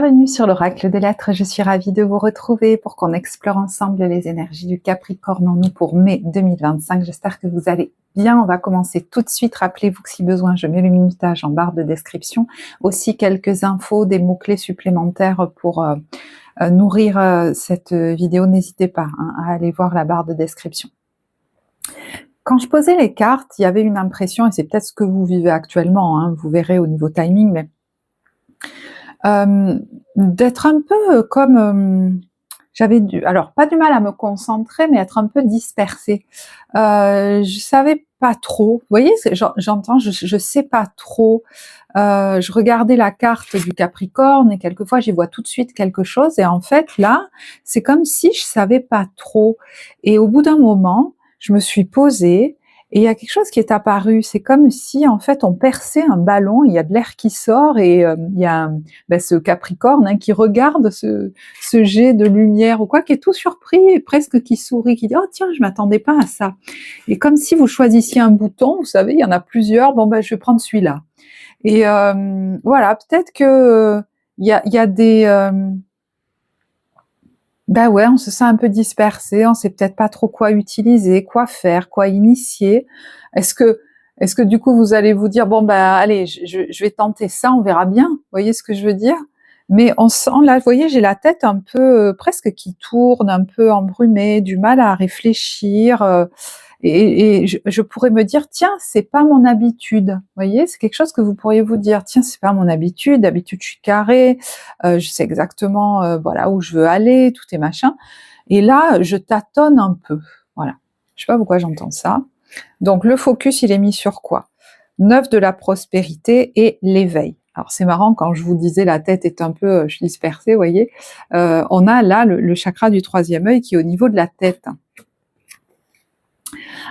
Bienvenue sur l'Oracle des Lettres, je suis ravie de vous retrouver pour qu'on explore ensemble les énergies du Capricorne en nous pour mai 2025. J'espère que vous allez bien, on va commencer tout de suite. Rappelez-vous que si besoin, je mets le minutage en barre de description. Aussi quelques infos, des mots-clés supplémentaires pour nourrir cette vidéo. N'hésitez pas à aller voir la barre de description. Quand je posais les cartes, il y avait une impression, et c'est peut-être ce que vous vivez actuellement, hein, vous verrez au niveau timing, mais d'être un peu comme alors pas du mal à me concentrer, mais être un peu dispersée. Je savais pas trop. Vous voyez, j'entends, je sais pas trop. Je regardais la carte du Capricorne et quelquefois j'y vois tout de suite quelque chose. Et en fait là, c'est comme si je savais pas trop. Et au bout d'un moment, je me suis posée. Et il y a quelque chose qui est apparu, c'est comme si en fait on perçait un ballon, il y a de l'air qui sort et il y a ce Capricorne qui regarde ce jet de lumière ou quoi, qui est tout surpris et presque qui sourit, qui dit « Oh tiens, je m'attendais pas à ça ». Et comme si vous choisissiez un bouton, vous savez, il y en a plusieurs, bon je vais prendre celui-là. Et voilà, peut-être que il y a des... ouais, on se sent un peu dispersé, on sait peut-être pas trop quoi utiliser, quoi faire, quoi initier. Est-ce que du coup vous allez vous dire allez, je vais tenter ça, on verra bien. Vous voyez ce que je veux dire? Mais on sent là, vous voyez, j'ai la tête un peu presque qui tourne, un peu embrumée, du mal à réfléchir. Et je pourrais me dire, tiens, c'est pas mon habitude. Vous voyez, c'est quelque chose que vous pourriez vous dire, tiens, c'est pas mon habitude. D'habitude, je suis carrée, je sais exactement voilà où je veux aller, tout est machin. Et là, je tâtonne un peu. Voilà. Je sais pas pourquoi j'entends ça. Donc le focus, il est mis sur quoi? 9 de la prospérité et l'éveil. Alors c'est marrant, quand je vous disais la tête est un peu, je suis dispersée, vous voyez, on a là le chakra du troisième œil qui est au niveau de la tête.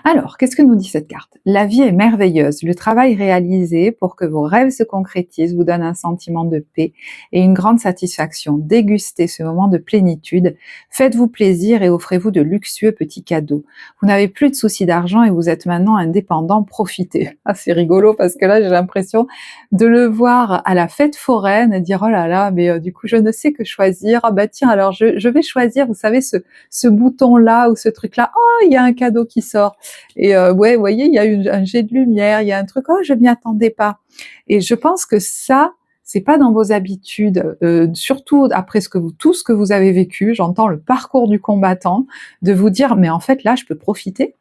Alors, qu'est-ce que nous dit cette carte? La vie est merveilleuse, le travail réalisé pour que vos rêves se concrétisent vous donne un sentiment de paix et une grande satisfaction. Dégustez ce moment de plénitude, faites-vous plaisir et offrez-vous de luxueux petits cadeaux. Vous n'avez plus de soucis d'argent et vous êtes maintenant indépendant, profitez. Ah, c'est rigolo parce que là j'ai l'impression de le voir à la fête foraine et dire oh là là, mais du coup je ne sais que choisir. Ah bah tiens, alors je vais choisir, vous savez, ce bouton-là ou ce truc-là. Oh, il y a un cadeau qui sort. Et ouais, vous voyez, il y a un jet de lumière, il y a un truc, oh, je m'y attendais pas. Et je pense que ça, c'est pas dans vos habitudes, surtout après tout ce que vous avez vécu, j'entends le parcours du combattant, de vous dire, mais en fait là, je peux profiter.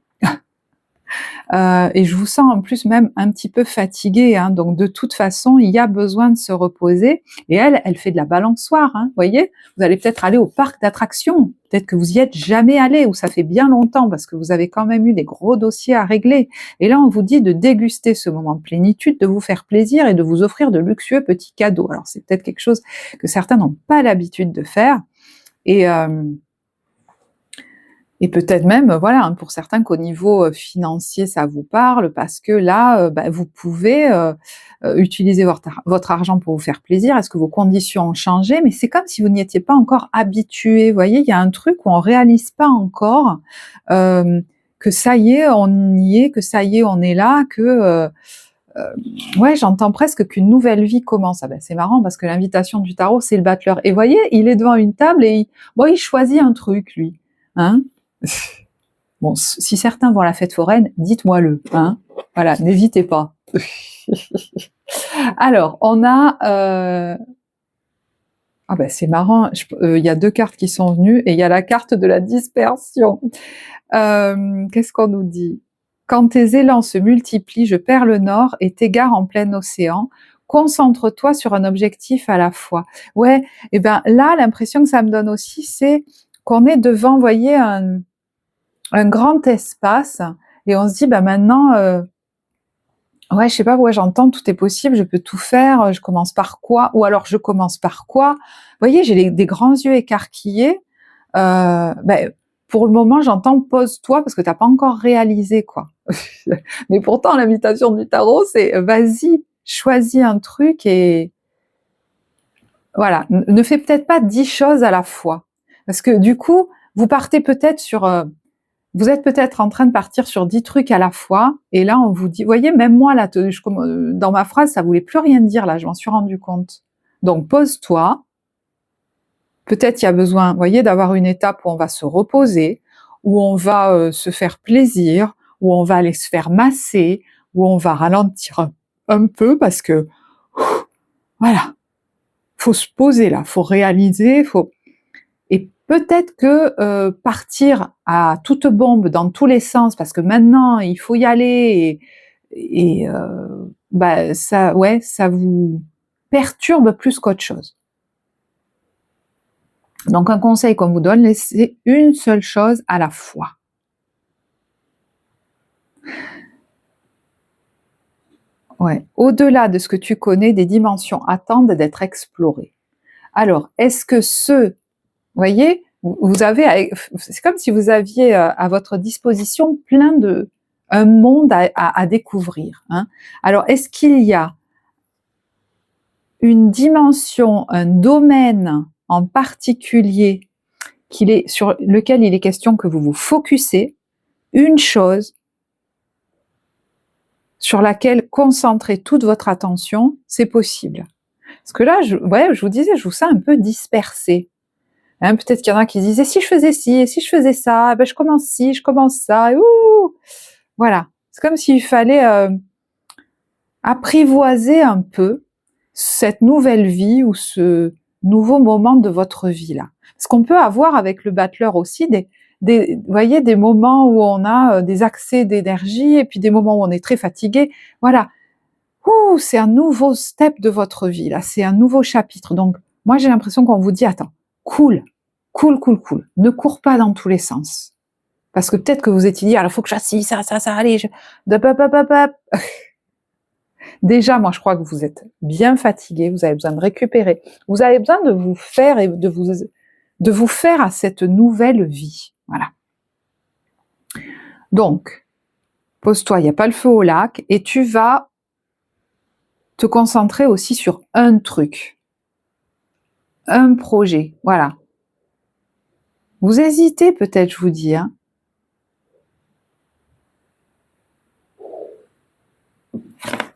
Et je vous sens en plus même un petit peu fatiguée, hein, donc de toute façon, il y a besoin de se reposer. Et elle fait de la balançoire, hein, vous voyez. Vous allez peut-être aller au parc d'attractions, peut-être que vous y êtes jamais allé, ou ça fait bien longtemps, parce que vous avez quand même eu des gros dossiers à régler. Et là, on vous dit de déguster ce moment de plénitude, de vous faire plaisir et de vous offrir de luxueux petits cadeaux. Alors c'est peut-être quelque chose que certains n'ont pas l'habitude de faire, et peut-être même, voilà, hein, pour certains qu'au niveau financier, ça vous parle, parce que là, vous pouvez utiliser votre argent pour vous faire plaisir. Est-ce que vos conditions ont changé? Mais c'est comme si vous n'y étiez pas encore habitué. Vous voyez, il y a un truc où on réalise pas encore que ça y est, on y est, que ça y est, on est là, que... ouais, j'entends presque qu'une nouvelle vie commence. Ah ben, c'est marrant parce que l'invitation du tarot, c'est le battleur. Et vous voyez, il est devant une table et il choisit un truc, lui. Hein? Bon, si certains vont à la fête foraine, dites-moi-le, hein. Voilà, n'hésitez pas. Alors, on a... Ah ben c'est marrant, il y a 2 cartes qui sont venues et il y a la carte de la dispersion. Qu'est-ce qu'on nous dit? Quand tes élans se multiplient, je perds le nord et t'égare en plein océan. Concentre-toi sur un objectif à la fois. Ouais, et ben là, l'impression que ça me donne aussi, c'est qu'on est devant, vous voyez, un grand espace et on se dit maintenant ouais, je sais pas pourquoi j'entends tout est possible, je peux tout faire, je commence par quoi? Ou alors je commence par quoi? Vous voyez, j'ai des grands yeux écarquillés. Pour le moment, j'entends pose-toi parce que t'as pas encore réalisé quoi. Mais pourtant l'invitation du tarot, c'est vas-y, choisis un truc et voilà, ne fais peut-être pas 10 choses à la fois. Parce que du coup, vous partez peut-être sur vous êtes peut-être en train de partir sur 10 trucs à la fois, et là on vous dit, vous voyez, même moi là, dans ma phrase, ça voulait plus rien dire là, je m'en suis rendu compte. Donc pose-toi, Peut-être il y a besoin, vous voyez, d'avoir une étape où on va se reposer, où on va se faire plaisir, où on va aller se faire masser, où on va ralentir un peu parce que, voilà, faut se poser là, faut réaliser, et peut-être que partir à toute bombe dans tous les sens, parce que maintenant il faut y aller, ça, ouais, ça vous perturbe plus qu'autre chose. Donc un conseil qu'on vous donne, laissez une seule chose à la fois. Ouais. Au-delà de ce que tu connais, des dimensions attendent d'être explorées. Alors, est-ce que vous voyez, vous avez, c'est comme si vous aviez à votre disposition un monde à découvrir. Hein. Alors, est-ce qu'il y a une dimension, un domaine en particulier sur lequel il est question que vous vous focussez, une chose sur laquelle concentrer toute votre attention, c'est possible. Parce que là, je vous disais, je vous sens un peu dispersé. Hein, peut-être qu'il y en a qui disaient, si je faisais ci, et si je faisais ça, ben je commence ci, je commence ça, et voilà. C'est comme s'il fallait apprivoiser un peu cette nouvelle vie ou ce nouveau moment de votre vie là. Parce qu'on peut avoir avec le battleur aussi vous voyez, des moments où on a des accès d'énergie et puis des moments où on est très fatigué. Voilà. C'est un nouveau step de votre vie là, c'est un nouveau chapitre. Donc moi j'ai l'impression qu'on vous dit, attends, cool. Ne cours pas dans tous les sens. Parce que peut-être que vous étiez dit, alors il faut que je fasse ci, ça, allez, Déjà, moi je crois que vous êtes bien fatigué, vous avez besoin de récupérer, vous avez besoin de vous faire et de vous faire à cette nouvelle vie. Voilà. Donc, pose-toi, il n'y a pas le feu au lac, et tu vas te concentrer aussi sur un truc, un projet, voilà. Vous hésitez peut-être, je vous dis, hein.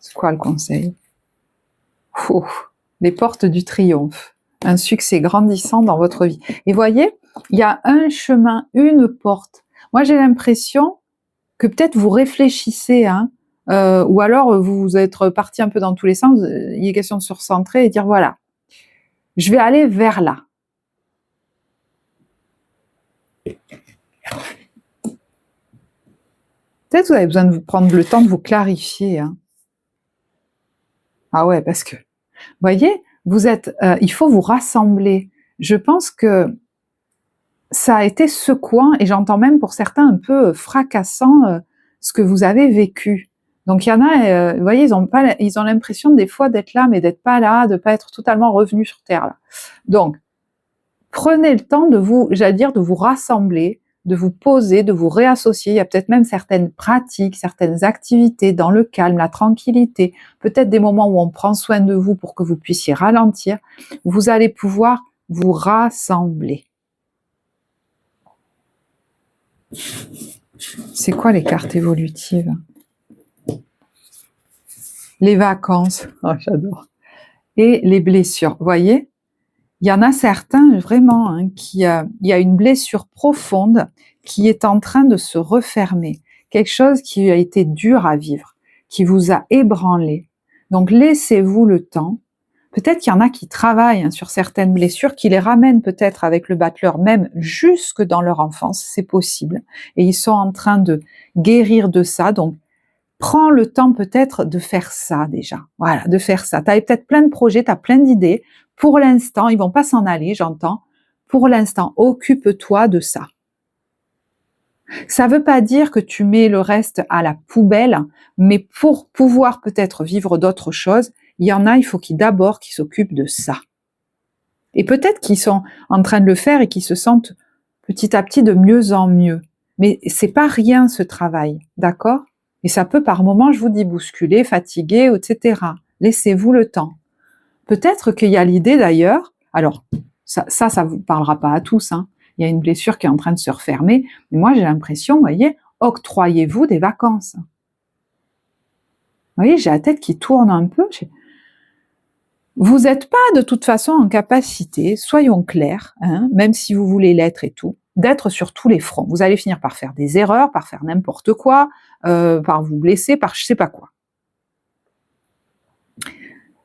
C'est quoi le conseil? Les portes du triomphe, un succès grandissant dans votre vie. Et voyez, il y a un chemin, une porte. Moi, j'ai l'impression que peut-être vous réfléchissez, hein, ou alors vous êtes parti un peu dans tous les sens, il est question de se recentrer et dire, voilà, je vais aller vers là. Peut-être que vous avez besoin de vous prendre le temps de vous clarifier. Hein. Ah ouais, parce que, voyez, il faut vous rassembler. Je pense que ça a été secouant, et j'entends même pour certains un peu fracassant ce que vous avez vécu. Donc il y en a, vous voyez, ils ont l'impression des fois d'être là, mais d'être pas là, de pas être totalement revenus sur Terre. Là. Donc, prenez le temps de vous rassembler, de vous poser, de vous réassocier. Il y a peut-être même certaines pratiques, certaines activités dans le calme, la tranquillité, peut-être des moments où on prend soin de vous pour que vous puissiez ralentir. Vous allez pouvoir vous rassembler. C'est quoi les cartes évolutives? Les vacances, oh, j'adore. Et les blessures. Vous voyez, il y en a certains vraiment hein, il y a une blessure profonde qui est en train de se refermer. Quelque chose qui a été dur à vivre, qui vous a ébranlé. Donc laissez-vous le temps. Peut-être qu'il y en a qui travaillent hein, sur certaines blessures, qui les ramènent peut-être avec le battleur même jusque dans leur enfance, c'est possible. Et ils sont en train de guérir de ça. Donc, prends le temps peut-être de faire ça déjà. Voilà, de faire ça. Tu avais peut-être plein de projets, tu as plein d'idées. Pour l'instant, ils vont pas s'en aller, j'entends. Pour l'instant, occupe-toi de ça. Ça veut pas dire que tu mets le reste à la poubelle, mais pour pouvoir peut-être vivre d'autres choses, il y en a, il faut qu'ils s'occupent de ça. Et peut-être qu'ils sont en train de le faire et qu'ils se sentent petit à petit de mieux en mieux. Mais c'est pas rien ce travail, d'accord? Et ça peut par moments, je vous dis, bousculer, fatiguer, etc. Laissez-vous le temps. Peut-être qu'il y a l'idée d'ailleurs, alors ça vous parlera pas à tous, hein. Il y a une blessure qui est en train de se refermer, mais moi j'ai l'impression, vous voyez, octroyez-vous des vacances. Vous voyez, j'ai la tête qui tourne un peu. Vous n'êtes pas de toute façon en capacité, soyons clairs, hein, même si vous voulez l'être et tout, d'être sur tous les fronts. Vous allez finir par faire des erreurs, par faire n'importe quoi, par vous blesser, par je sais pas quoi.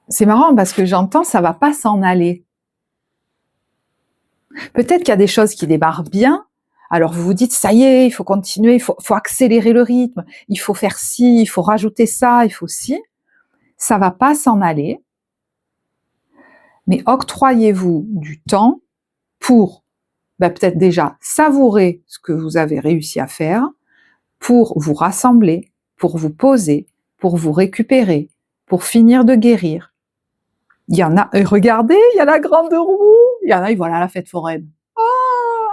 C'est marrant parce que j'entends ça va pas s'en aller. Peut-être qu'il y a des choses qui démarrent bien, alors vous vous dites ça y est, il faut continuer, il faut accélérer le rythme, il faut faire ci, il faut rajouter ça, il faut ci. Ça va pas s'en aller. Mais octroyez-vous du temps pour peut-être déjà savourer ce que vous avez réussi à faire, pour vous rassembler, pour vous poser, pour vous récupérer, pour finir de guérir. Il y en a, regardez, il y a la grande roue, il y en a, voilà la fête foraine.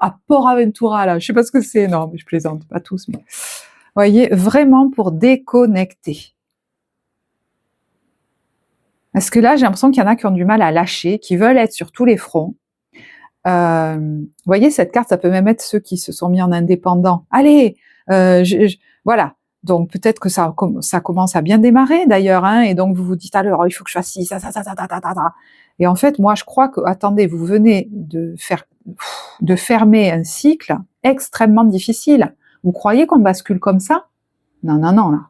À Port Aventura, là, je sais pas ce que c'est, non, mais je plaisante, pas tous, mais voyez, vraiment pour déconnecter. Parce que là, j'ai l'impression qu'il y en a qui ont du mal à lâcher, qui veulent être sur tous les fronts. Vous voyez, cette carte, ça peut même être ceux qui se sont mis en indépendant. Allez, voilà. Donc peut-être que ça commence à bien démarrer d'ailleurs, hein, et donc vous vous dites alors il faut que je fasse ci, ça. Et en fait, moi je crois que, attendez, vous venez de fermer un cycle extrêmement difficile. Vous croyez qu'on bascule comme ça? Non, là.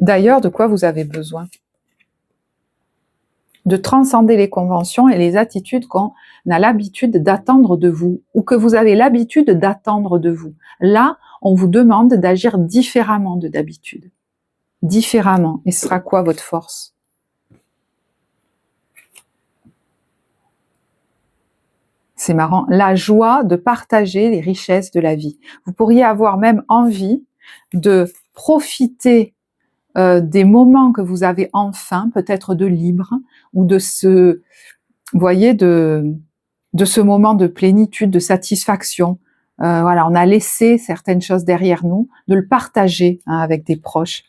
D'ailleurs, de quoi vous avez besoin? De transcender les conventions et les attitudes qu'on a l'habitude d'attendre de vous, ou que vous avez l'habitude d'attendre de vous. Là, on vous demande d'agir différemment de d'habitude. Différemment. Et ce sera quoi votre force? C'est marrant. La joie de partager les richesses de la vie. Vous pourriez avoir même envie de profiter des moments que vous avez enfin, peut-être de libre, ou de ce, vous voyez, de ce moment de plénitude, de satisfaction. Voilà, on a laissé certaines choses derrière nous, de le partager avec des proches.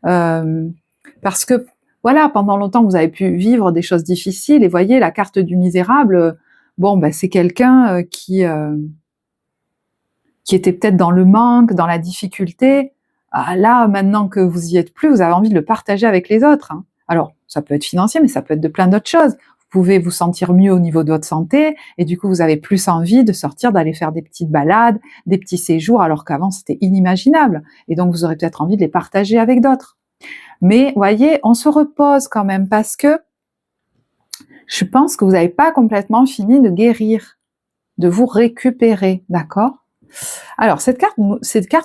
Parce que, voilà, pendant longtemps, vous avez pu vivre des choses difficiles, et voyez, la carte du misérable, c'est quelqu'un qui était peut-être dans le manque, dans la difficulté. Là, maintenant que vous y êtes plus, vous avez envie de le partager avec les autres. Hein. Alors, ça peut être financier, mais ça peut être de plein d'autres choses. Vous pouvez vous sentir mieux au niveau de votre santé, et du coup, vous avez plus envie de sortir, d'aller faire des petites balades, des petits séjours, alors qu'avant, c'était inimaginable. Et donc, vous aurez peut-être envie de les partager avec d'autres. Mais, voyez, on se repose quand même, parce que je pense que vous n'avez pas complètement fini de guérir, de vous récupérer, d'accord ? Alors, cette carte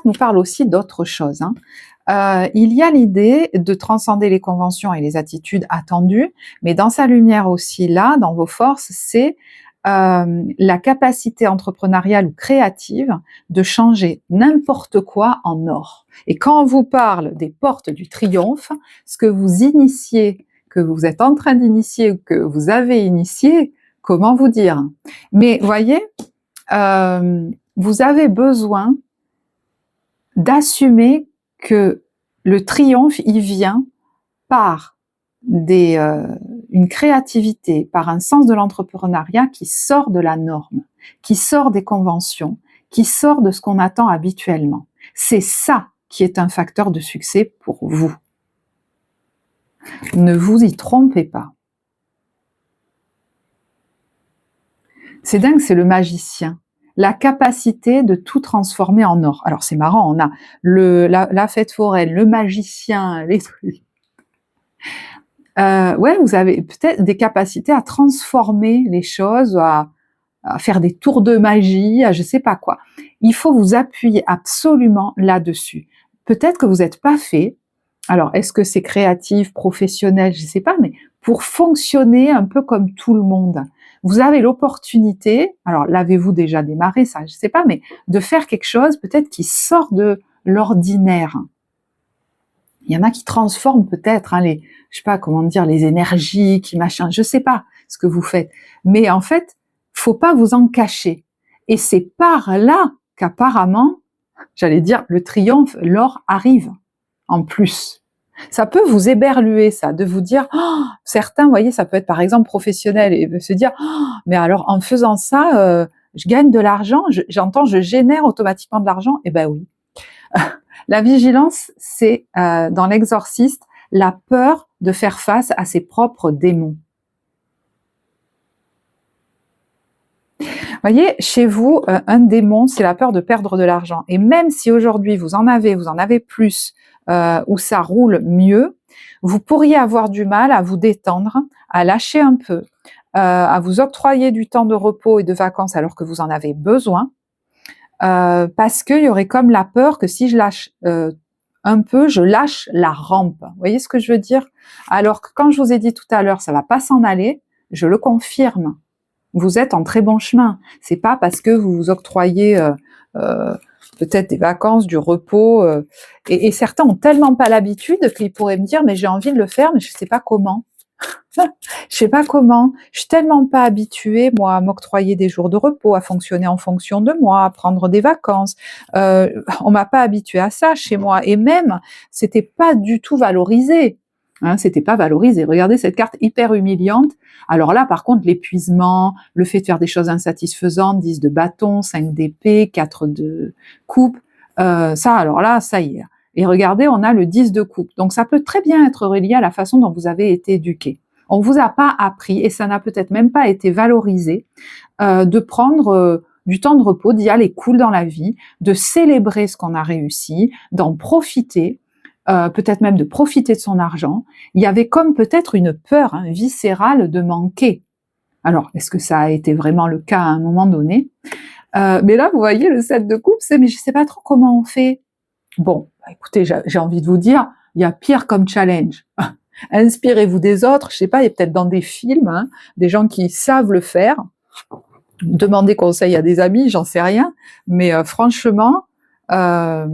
nous parle aussi d'autre chose. Hein. Il y a l'idée de transcender les conventions et les attitudes attendues, mais dans sa lumière aussi, là, dans vos forces, c'est la capacité entrepreneuriale ou créative de changer n'importe quoi en or. Et quand on vous parle des portes du triomphe, ce que vous initiez, que vous êtes en train d'initier ou que vous avez initié, comment vous dire? Mais voyez, vous avez besoin d'assumer que le triomphe, il vient par une créativité, par un sens de l'entrepreneuriat qui sort de la norme, qui sort des conventions, qui sort de ce qu'on attend habituellement. C'est ça qui est un facteur de succès pour vous. Ne vous y trompez pas. C'est dingue, c'est le magicien. La capacité de tout transformer en or. Alors c'est marrant, on a la fête foraine, le magicien, les trucs. Ouais, vous avez peut-être des capacités à transformer les choses, à faire des tours de magie, à je sais pas quoi. Il faut vous appuyer absolument là-dessus. Peut-être que vous n'êtes pas fait. Alors, est-ce que c'est créatif, professionnel, je sais pas, mais pour fonctionner un peu comme tout le monde. Vous avez l'opportunité, alors l'avez-vous déjà démarré, ça je sais pas, mais de faire quelque chose peut-être qui sort de l'ordinaire. Il y en a qui transforment peut-être je sais pas comment dire, les énergies, qui machin, je sais pas ce que vous faites. Mais en fait, faut pas vous en cacher. Et c'est par là qu'apparemment, j'allais dire, le triomphe, l'or arrive en plus. Ça peut vous éberluer, ça, de vous dire, certains, vous voyez, ça peut être par exemple professionnel, et se dire, mais alors en faisant ça, je gagne de l'argent, je génère automatiquement de l'argent. Eh ben oui. La vigilance, c'est dans l'exorciste, la peur de faire face à ses propres démons. Vous voyez, chez vous, un démon, c'est la peur de perdre de l'argent. Et même si aujourd'hui vous en avez plus, ou ça roule mieux, vous pourriez avoir du mal à vous détendre, à lâcher un peu, à vous octroyer du temps de repos et de vacances alors que vous en avez besoin, parce qu'il y aurait comme la peur que si je lâche un peu, je lâche la rampe. Vous voyez ce que je veux dire? Alors que quand je vous ai dit tout à l'heure, ça va pas s'en aller, je le confirme. Vous êtes en très bon chemin. C'est pas parce que vous vous octroyez peut-être des vacances, du repos, et certains ont tellement pas l'habitude qu'ils pourraient me dire mais j'ai envie de le faire mais je sais pas comment. Je sais pas comment. Je suis tellement pas habituée moi à m'octroyer des jours de repos, à fonctionner en fonction de moi, à prendre des vacances. On m'a pas habituée à ça chez moi et même c'était pas du tout valorisé. Hein, c'était pas valorisé. Regardez cette carte hyper humiliante. Alors là, par contre, l'épuisement, le fait de faire des choses insatisfaisantes, 10 de bâton, 5 d'épée, 4 de coupe, ça, alors là, ça y est. Et regardez, on a le 10 de coupe. Donc ça peut très bien être relié à la façon dont vous avez été éduqué. On vous a pas appris, et ça n'a peut-être même pas été valorisé, de prendre du temps de repos, d'y aller cool dans la vie, de célébrer ce qu'on a réussi, d'en profiter, peut-être même de profiter de son argent. Il y avait comme peut-être une peur viscérale de manquer. Alors, est-ce que ça a été vraiment le cas à un moment donné? Mais là, vous voyez, le 7 de coupe, c'est « mais je sais pas trop comment on fait ». Bon, écoutez, j'ai envie de vous dire, il y a pire comme challenge. Inspirez-vous des autres, je sais pas, il y a peut-être dans des films, des gens qui savent le faire. Demandez conseil à des amis, j'en sais rien. Mais franchement, je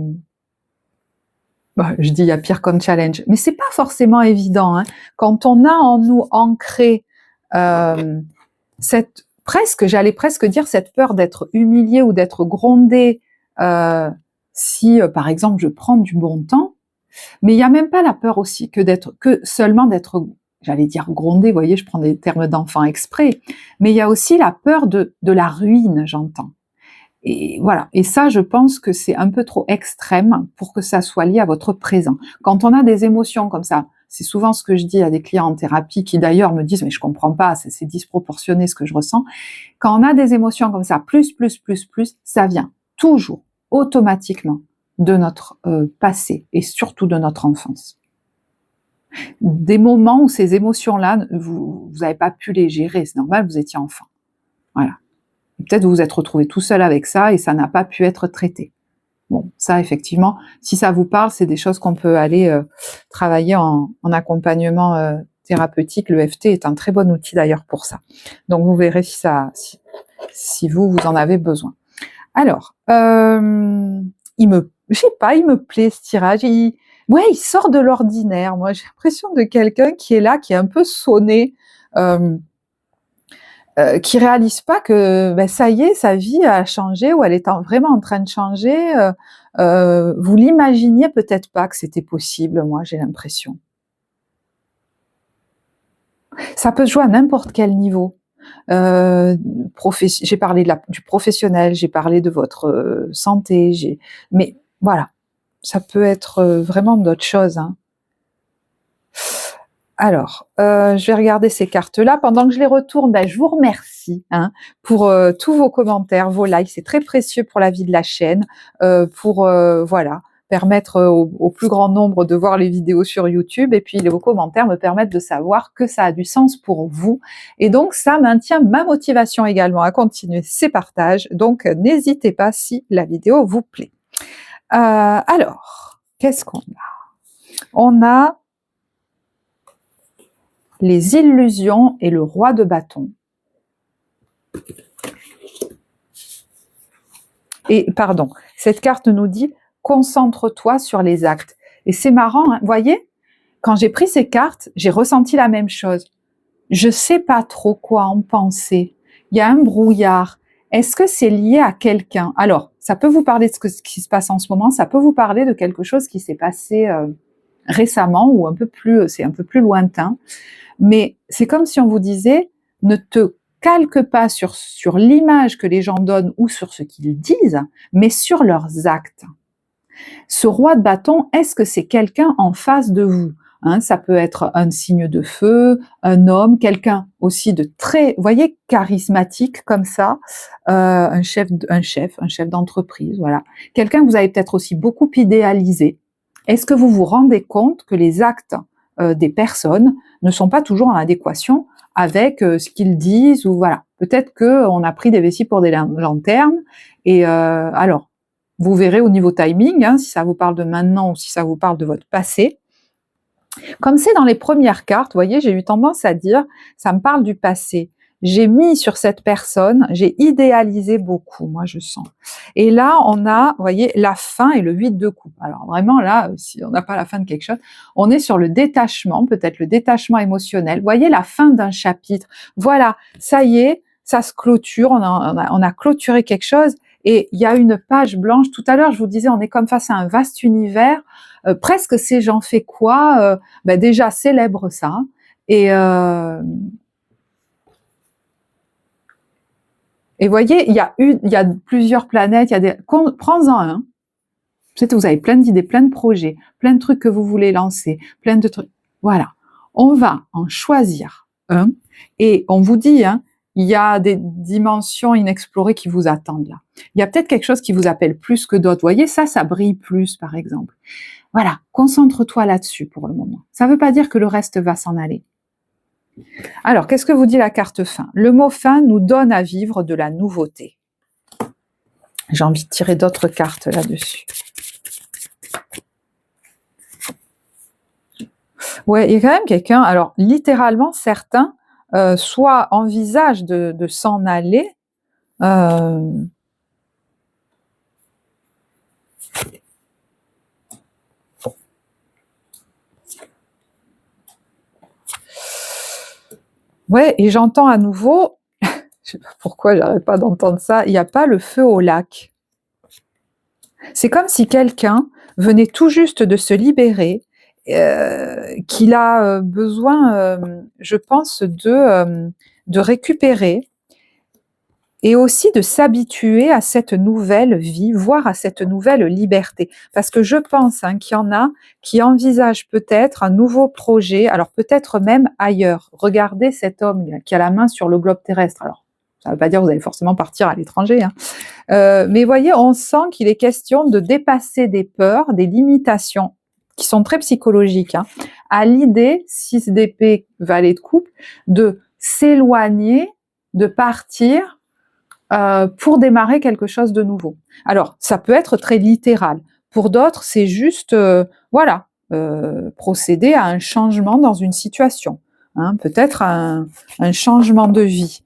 dis il y a pire comme challenge, mais c'est pas forcément évident. Quand on a en nous ancré cette j'allais presque dire cette peur d'être humilié ou d'être grondé si par exemple je prends du bon temps, mais il y a même pas la peur aussi que seulement d'être, j'allais dire grondé, vous voyez, je prends des termes d'enfant exprès, mais il y a aussi la peur de la ruine, j'entends. Et voilà. Et ça, je pense que c'est un peu trop extrême pour que ça soit lié à votre présent. Quand on a des émotions comme ça, c'est souvent ce que je dis à des clients en thérapie qui d'ailleurs me disent « mais je comprends pas, c'est disproportionné ce que je ressens ». Quand on a des émotions comme ça, plus, ça vient toujours, automatiquement, de notre passé et surtout de notre enfance. Des moments où ces émotions-là, vous n'avez pas pu les gérer, c'est normal, vous étiez enfant. Voilà. Peut-être vous vous êtes retrouvé tout seul avec ça et ça n'a pas pu être traité. Bon, ça effectivement, si ça vous parle, c'est des choses qu'on peut aller travailler en accompagnement thérapeutique. L'EFT est un très bon outil d'ailleurs pour ça. Donc vous verrez si vous en avez besoin. Alors, il me plaît ce tirage. Il sort de l'ordinaire. Moi, j'ai l'impression de quelqu'un qui est là, qui est un peu sonné. Qui réalise pas que ça y est, sa vie a changé ou elle est vraiment en train de changer. Vous l'imaginiez peut-être pas que c'était possible, moi j'ai l'impression. Ça peut se jouer à n'importe quel niveau. J'ai parlé du professionnel, j'ai parlé de votre santé, mais voilà, ça peut être vraiment d'autres choses. Alors, je vais regarder ces cartes-là. Pendant que je les retourne, je vous remercie pour tous vos commentaires, vos likes. C'est très précieux pour la vie de la chaîne, pour permettre au plus grand nombre de voir les vidéos sur YouTube. Et puis, vos commentaires me permettent de savoir que ça a du sens pour vous. Et donc, ça maintient ma motivation également à continuer ces partages. Donc, n'hésitez pas si la vidéo vous plaît. Alors, qu'est-ce qu'on a? On a les illusions et le roi de bâton. Et pardon, cette carte nous dit « concentre-toi sur les actes ». Et c'est marrant, vous voyez, quand j'ai pris ces cartes, j'ai ressenti la même chose. Je sais pas trop quoi en penser. Il y a un brouillard. Est-ce que c'est lié à quelqu'un? Alors, ça peut vous parler de ce qui se passe en ce moment, ça peut vous parler de quelque chose qui s'est passé récemment ou c'est un peu plus lointain. Mais c'est comme si on vous disait, ne te calque pas sur l'image que les gens donnent ou sur ce qu'ils disent, mais sur leurs actes. Ce roi de bâton, est-ce que c'est quelqu'un en face de vous? hein, ça peut être un signe de feu, un homme, quelqu'un aussi de très, vous voyez, charismatique comme ça, un chef d'entreprise, voilà. Quelqu'un que vous avez peut-être aussi beaucoup idéalisé. Est-ce que vous vous rendez compte que les actes des personnes ne sont pas toujours en adéquation avec ce qu'ils disent, ou voilà. Peut-être qu'on a pris des vessies pour des lanternes, et alors, vous verrez au niveau timing, hein, si ça vous parle de maintenant ou si ça vous parle de votre passé. Comme c'est dans les premières cartes, vous voyez, j'ai eu tendance à dire, ça me parle du passé. J'ai mis sur cette personne, j'ai idéalisé beaucoup, moi je sens. Et là, on a, vous voyez, la fin et le 8 de coupe. Alors vraiment, là, si on n'a pas la fin de quelque chose, on est sur le détachement, peut-être le détachement émotionnel. Vous voyez, la fin d'un chapitre. Voilà, ça y est, ça se clôture, on a clôturé quelque chose, et il y a une page blanche. Tout à l'heure, je vous disais, on est comme face à un vaste univers. Presque c'est j'en fais quoi, déjà célèbre ça, et voyez, il y a plusieurs planètes, prends-en un, peut-être que vous avez plein d'idées, plein de projets, plein de trucs que vous voulez lancer, plein de trucs, voilà, on va en choisir un, et on vous dit, hein, il y a des dimensions inexplorées qui vous attendent là. Il y a peut-être quelque chose qui vous appelle plus que d'autres, vous voyez, ça brille plus par exemple. Voilà, concentre-toi là-dessus pour le moment. Ça ne veut pas dire que le reste va s'en aller. Alors, qu'est-ce que vous dit la carte fin? Le mot fin nous donne à vivre de la nouveauté. J'ai envie de tirer d'autres cartes là-dessus. Ouais, il y a quand même quelqu'un, alors littéralement certains, soit envisagent de s'en aller, ouais, et j'entends à nouveau, je sais pas pourquoi j'arrête pas d'entendre ça, il n'y a pas le feu au lac. C'est comme si quelqu'un venait tout juste de se libérer, qu'il a besoin, je pense, de récupérer, et aussi de s'habituer à cette nouvelle vie, voire à cette nouvelle liberté. Parce que je pense qu'il y en a qui envisagent peut-être un nouveau projet, alors peut-être même ailleurs. Regardez cet homme qui a la main sur le globe terrestre. Alors, ça ne veut pas dire que vous allez forcément partir à l'étranger, hein. Mais voyez, on sent qu'il est question de dépasser des peurs, des limitations qui sont très psychologiques, hein, à l'idée, 6 d'épée, valet de coupe, de s'éloigner, de partir pour démarrer quelque chose de nouveau. Alors, ça peut être très littéral. Pour d'autres, c'est juste, procéder à un changement dans une situation, hein, peut-être un changement de vie.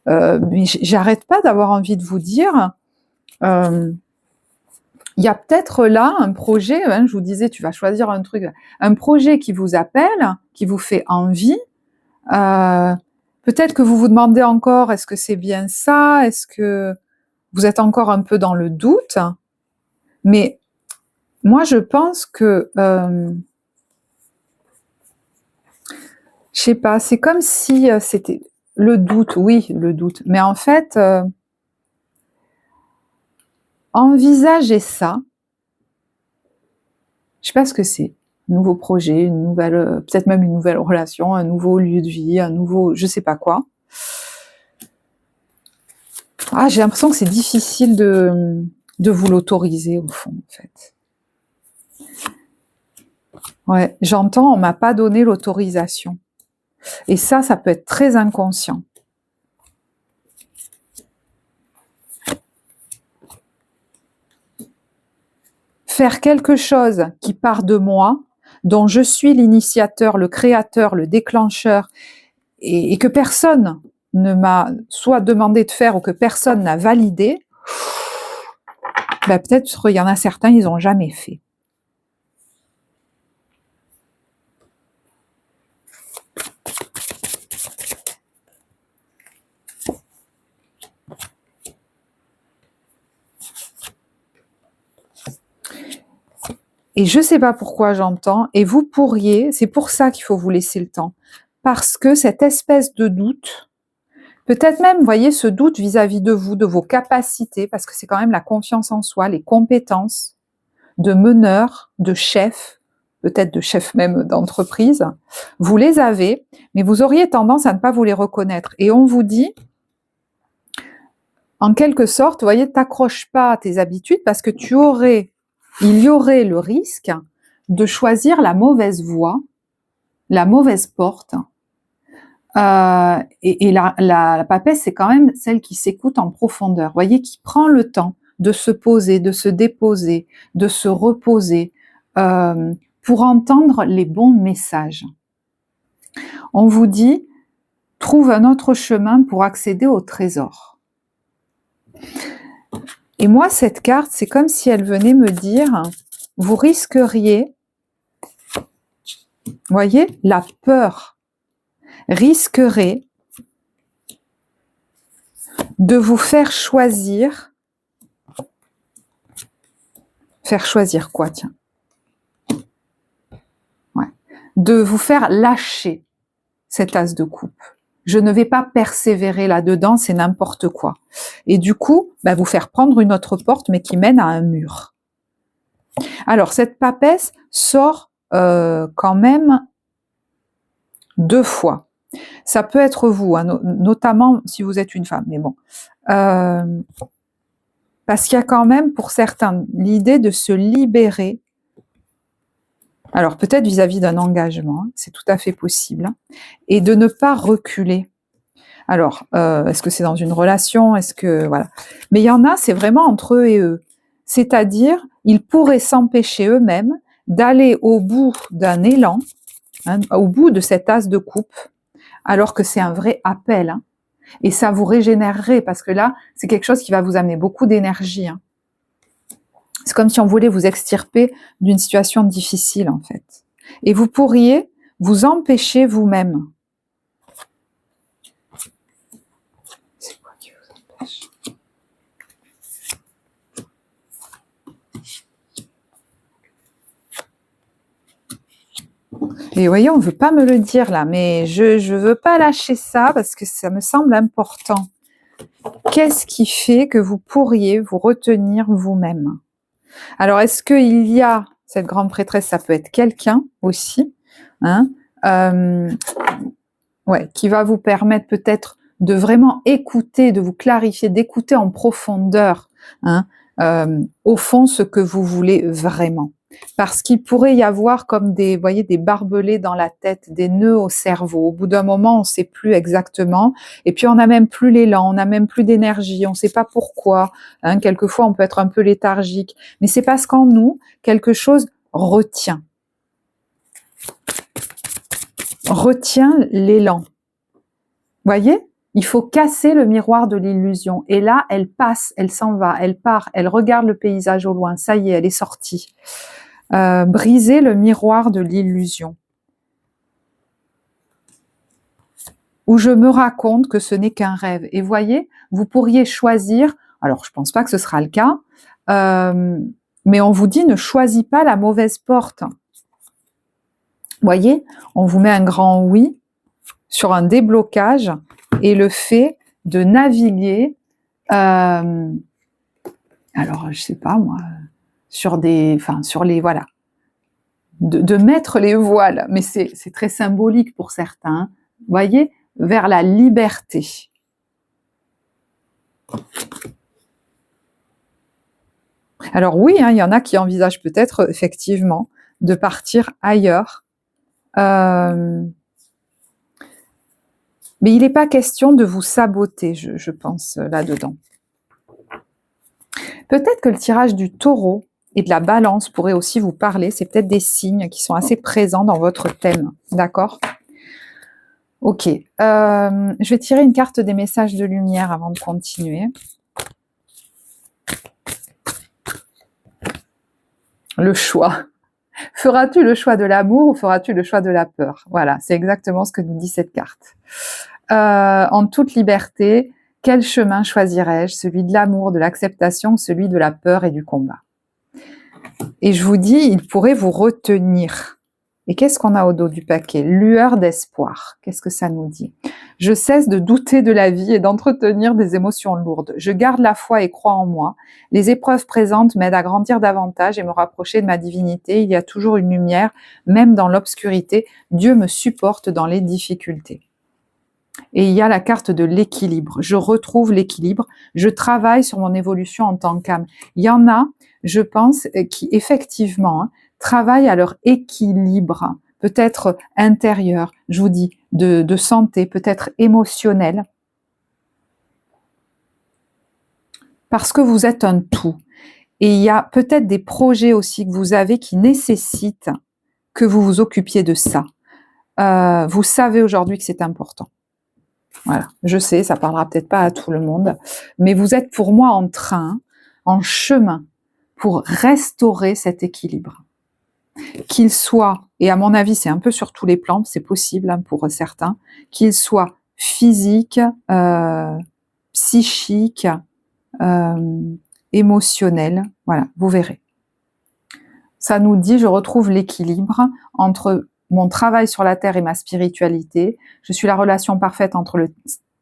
Mais j'arrête pas d'avoir envie de vous dire, il y a peut-être là un projet, hein, je vous disais, tu vas choisir un truc, un projet qui vous appelle, qui vous fait envie. Peut-être que vous vous demandez encore, est-ce que c'est bien ça? Est-ce que vous êtes encore un peu dans le doute? Mais moi, je pense que, je sais pas, c'est comme si c'était le doute, oui, le doute. Mais en fait, envisagez ça. Je sais pas ce que c'est. Un nouveau projet, une nouvelle, peut-être même une nouvelle relation, un nouveau lieu de vie, un nouveau, je sais pas quoi. Ah, j'ai l'impression que c'est difficile de vous l'autoriser au fond, en fait. Ouais, j'entends, on m'a pas donné l'autorisation. Et ça peut être très inconscient. Faire quelque chose qui part de moi, dont je suis l'initiateur, le créateur, le déclencheur, et que personne ne m'a soit demandé de faire ou que personne n'a validé, peut-être il y en a certains, ils n'ont jamais fait. Et je ne sais pas pourquoi j'entends, et vous pourriez, c'est pour ça qu'il faut vous laisser le temps, parce que cette espèce de doute, peut-être même, vous voyez, ce doute vis-à-vis de vous, de vos capacités, parce que c'est quand même la confiance en soi, les compétences de meneur, de chef, peut-être de chef même d'entreprise, vous les avez, mais vous auriez tendance à ne pas vous les reconnaître. Et on vous dit, en quelque sorte, vous voyez, t'accroches pas à tes habitudes parce que il y aurait le risque de choisir la mauvaise voie, la mauvaise porte. Et la papesse, c'est quand même celle qui s'écoute en profondeur, vous voyez, qui prend le temps de se poser, de se déposer, de se reposer, pour entendre les bons messages. On vous dit, trouve un autre chemin pour accéder au trésor. Et moi, cette carte, c'est comme si elle venait me dire, vous risqueriez, vous voyez, la peur risquerait de vous faire choisir quoi, tiens? Ouais. De vous faire lâcher cet as de coupe. Je ne vais pas persévérer là-dedans, c'est n'importe quoi. Et du coup, vous faire prendre une autre porte, mais qui mène à un mur. Alors, cette papesse sort quand même 2 fois. Ça peut être vous, hein, notamment si vous êtes une femme, mais bon. Parce qu'il y a quand même, pour certains, l'idée de se libérer. Alors, peut-être vis-à-vis d'un engagement, hein, c'est tout à fait possible, hein, et de ne pas reculer. Alors, est-ce que c'est dans une relation? Est-ce que voilà? Mais il y en a, c'est vraiment entre eux et eux. C'est-à-dire, ils pourraient s'empêcher eux-mêmes d'aller au bout d'un élan, hein, au bout de cet as de coupe, alors que c'est un vrai appel. Hein, et ça vous régénérerait, parce que là, c'est quelque chose qui va vous amener beaucoup d'énergie. Hein. C'est comme si on voulait vous extirper d'une situation difficile, en fait. Et vous pourriez vous empêcher vous-même. C'est quoi qui vous empêche? Et vous voyez, on ne veut pas me le dire là, mais je ne veux pas lâcher ça parce que ça me semble important. Qu'est-ce qui fait que vous pourriez vous retenir vous-même? Alors, est-ce qu'il y a, cette grande prêtresse, ça peut être quelqu'un aussi, hein, qui va vous permettre peut-être de vraiment écouter, de vous clarifier, d'écouter en profondeur, hein, au fond, ce que vous voulez vraiment. Parce qu'il pourrait y avoir comme des barbelés dans la tête, des nœuds au cerveau. Au bout d'un moment, on ne sait plus exactement. Et puis, on n'a même plus l'élan, on n'a même plus d'énergie, on ne sait pas pourquoi. Hein, quelquefois, on peut être un peu léthargique. Mais c'est parce qu'en nous, quelque chose retient l'élan. Voyez ? Il faut casser le miroir de l'illusion. Et là, elle passe, elle s'en va, elle part, elle regarde le paysage au loin. Ça y est, elle est sortie. Briser le miroir de l'illusion. Où je me raconte que ce n'est qu'un rêve. Et voyez, vous pourriez choisir, alors je ne pense pas que ce sera le cas, mais on vous dit ne choisis pas la mauvaise porte. Voyez, on vous met un grand oui sur un déblocage et le fait de naviguer, alors je sais pas moi, sur les, voilà, de mettre les voiles, mais c'est très symbolique pour certains, voyez, vers la liberté. Alors oui, hein, il y en a qui envisagent peut-être effectivement de partir ailleurs, mais il n'est pas question de vous saboter, je pense, là-dedans. Peut-être que le tirage du taureau et de la balance pourrait aussi vous parler. C'est peut-être des signes qui sont assez présents dans votre thème. D'accord ? Ok. Je vais tirer une carte des messages de lumière avant de continuer. Le choix. Feras-tu le choix de l'amour ou feras-tu le choix de la peur? Voilà, c'est exactement ce que nous dit cette carte. En toute liberté, quel chemin choisirais-je? Celui de l'amour, de l'acceptation, ou celui de la peur et du combat? Et je vous dis, il pourrait vous retenir. Et qu'est-ce qu'on a au dos du paquet? Lueur d'espoir. Qu'est-ce que ça nous dit? Je cesse de douter de la vie et d'entretenir des émotions lourdes. Je garde la foi et crois en moi. Les épreuves présentes m'aident à grandir davantage et me rapprocher de ma divinité. Il y a toujours une lumière, même dans l'obscurité. Dieu me supporte dans les difficultés. Et il y a la carte de l'équilibre. Je retrouve l'équilibre. Je travaille sur mon évolution en tant qu'âme. Il y en a, je pense, qui effectivement travaillent à leur équilibre, peut-être intérieur, je vous dis, de santé, peut-être émotionnel, parce que vous êtes un tout. Et il y a peut-être des projets aussi que vous avez qui nécessitent que vous vous occupiez de ça. Vous savez aujourd'hui que c'est important. Voilà, je sais, ça parlera peut-être pas à tout le monde, mais vous êtes pour moi en chemin, pour restaurer cet équilibre. Qu'il soit, et à mon avis c'est un peu sur tous les plans, c'est possible pour certains, qu'il soit physique, psychique, émotionnel, voilà, vous verrez. Ça nous dit, je retrouve l'équilibre entre mon travail sur la terre et ma spiritualité. Je suis la relation parfaite entre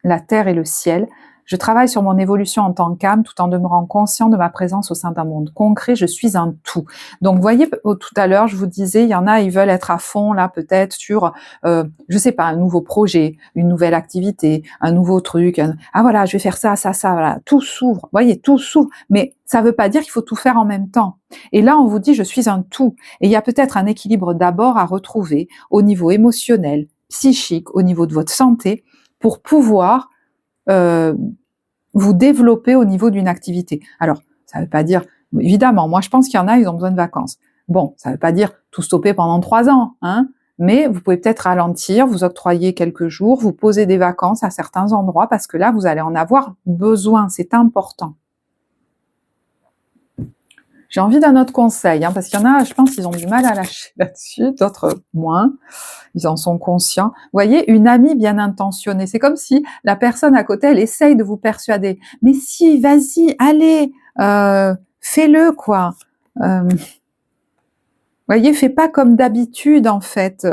la terre et le ciel. Je travaille sur mon évolution en tant qu'âme tout en demeurant conscient de ma présence au sein d'un monde concret. Je suis un tout. Donc, vous voyez, tout à l'heure, je vous disais, il y en a, ils veulent être à fond, là, peut-être sur, je sais pas, un nouveau projet, une nouvelle activité, un nouveau truc. Ah voilà, je vais faire ça, voilà. Tout s'ouvre. Vous voyez, tout s'ouvre. Mais ça veut pas dire qu'il faut tout faire en même temps. Et là, on vous dit, je suis un tout. Et il y a peut-être un équilibre d'abord à retrouver au niveau émotionnel, psychique, au niveau de votre santé, pour pouvoir vous développer au niveau d'une activité. Alors, ça ne veut pas dire, évidemment, moi je pense qu'il y en a, ils ont besoin de vacances. Bon, ça ne veut pas dire tout stopper pendant 3 ans, hein, mais vous pouvez peut-être ralentir, vous octroyer quelques jours, vous poser des vacances à certains endroits, parce que là, vous allez en avoir besoin, c'est important. J'ai envie d'un autre conseil, parce qu'il y en a, je pense qu'ils ont du mal à lâcher là-dessus, d'autres moins, ils en sont conscients. Vous voyez, une amie bien intentionnée, c'est comme si la personne à côté, elle essaye de vous persuader. Mais si, vas-y, allez, fais-le, quoi. Voyez, fais pas comme d'habitude, en fait.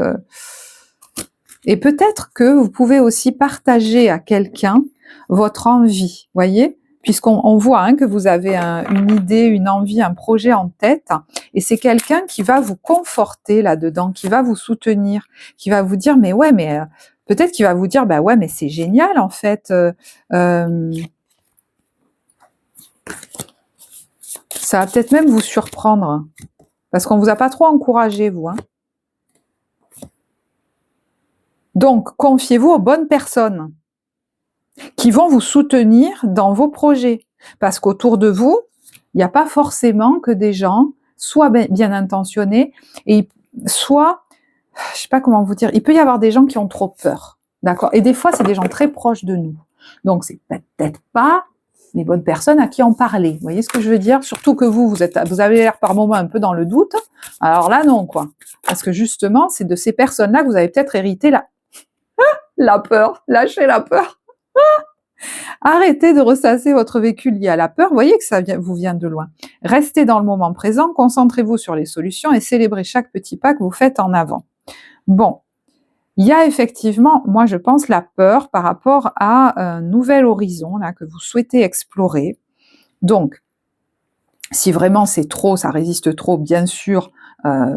Et peut-être que vous pouvez aussi partager à quelqu'un votre envie, voyez, puisqu'on voit que vous avez une idée, une envie, un projet en tête, et c'est quelqu'un qui va vous conforter là-dedans, qui va vous soutenir, qui va vous dire, mais ouais, mais peut-être qu'il va vous dire, bah ouais, mais c'est génial en fait. Ça va peut-être même vous surprendre, parce qu'on vous a pas trop encouragé, vous. Donc, confiez-vous aux bonnes personnes qui vont vous soutenir dans vos projets. Parce qu'autour de vous, il n'y a pas forcément que des gens soit bien intentionnés, et soit, je sais pas comment vous dire, il peut y avoir des gens qui ont trop peur. D'accord? Et des fois, c'est des gens très proches de nous. Donc, c'est peut-être pas les bonnes personnes à qui en parler. Vous voyez ce que je veux dire? Surtout que vous avez l'air par moments un peu dans le doute. Alors là, non, quoi. Parce que justement, c'est de ces personnes-là que vous avez peut-être hérité la peur. Lâchez la peur. Arrêtez de ressasser votre vécu lié à la peur. Vous voyez que ça vous vient de loin. Restez dans le moment présent, concentrez-vous sur les solutions et célébrez chaque petit pas que vous faites en avant. Bon, il y a effectivement, moi je pense, la peur par rapport à un nouvel horizon là que vous souhaitez explorer. Donc, si vraiment c'est trop, ça résiste trop, bien sûr,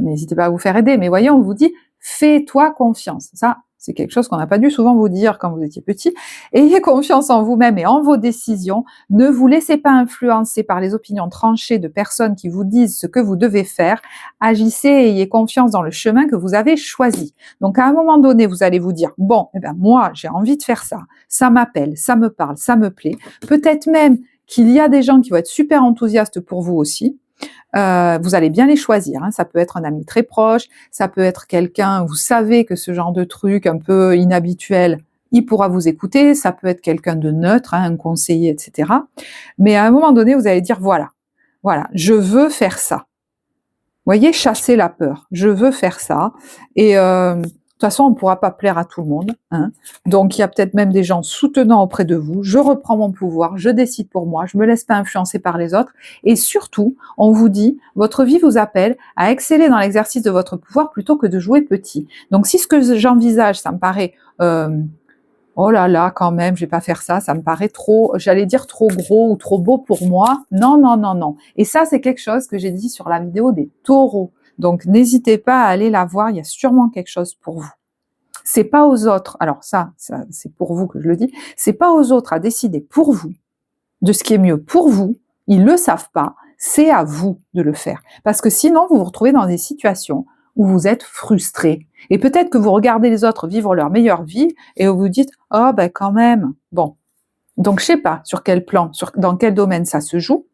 n'hésitez pas à vous faire aider. Mais voyez, on vous dit, fais-toi confiance. Ça, c'est quelque chose qu'on n'a pas dû souvent vous dire quand vous étiez petit. Ayez confiance en vous-même et en vos décisions. Ne vous laissez pas influencer par les opinions tranchées de personnes qui vous disent ce que vous devez faire. Agissez et ayez confiance dans le chemin que vous avez choisi. Donc, à un moment donné, vous allez vous dire, bon, eh ben, moi, j'ai envie de faire ça. Ça m'appelle, ça me parle, ça me plaît. Peut-être même qu'il y a des gens qui vont être super enthousiastes pour vous aussi. Vous allez bien les choisir, ça peut être un ami très proche, ça peut être quelqu'un, vous savez que ce genre de truc un peu inhabituel, il pourra vous écouter, ça peut être quelqu'un de neutre, un conseiller, etc. Mais à un moment donné, vous allez dire, voilà, je veux faire ça. Vous voyez, chasser la peur, je veux faire ça, et de toute façon, on ne pourra pas plaire à tout le monde. Donc, il y a peut-être même des gens soutenants auprès de vous. Je reprends mon pouvoir, je décide pour moi, je ne me laisse pas influencer par les autres. Et surtout, on vous dit, votre vie vous appelle à exceller dans l'exercice de votre pouvoir plutôt que de jouer petit. Donc, si ce que j'envisage, ça me paraît oh là là, quand même, je vais pas faire ça, ça me paraît trop, j'allais dire trop gros ou trop beau pour moi. Non, non, non, non. Et ça, c'est quelque chose que j'ai dit sur la vidéo des taureaux. Donc, n'hésitez pas à aller la voir, il y a sûrement quelque chose pour vous. C'est pas aux autres, alors ça c'est pour vous que je le dis, c'est pas aux autres à décider pour vous de ce qui est mieux pour vous, ils le savent pas, c'est à vous de le faire. Parce que sinon, vous vous retrouvez dans des situations où vous êtes frustré. Et peut-être que vous regardez les autres vivre leur meilleure vie et vous vous dites, oh ben quand même, bon. Donc je sais pas sur quel plan, dans quel domaine ça se joue,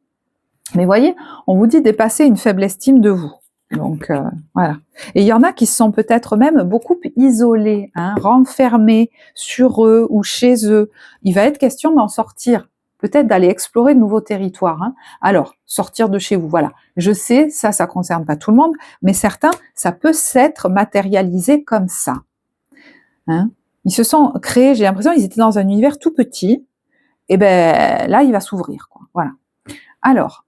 mais voyez, on vous dit dépasser une faible estime de vous. Donc voilà. Et il y en a qui se sont peut-être même beaucoup isolés, hein, renfermés sur eux ou chez eux. Il va être question d'en sortir, peut-être d'aller explorer de nouveaux territoires. Hein. Alors, sortir de chez vous, voilà. Je sais, ça concerne pas tout le monde, mais certains, ça peut s'être matérialisé comme ça. Hein. Ils se sont créés, j'ai l'impression, ils étaient dans un univers tout petit, et ben là, il va s'ouvrir, quoi. Voilà. Alors,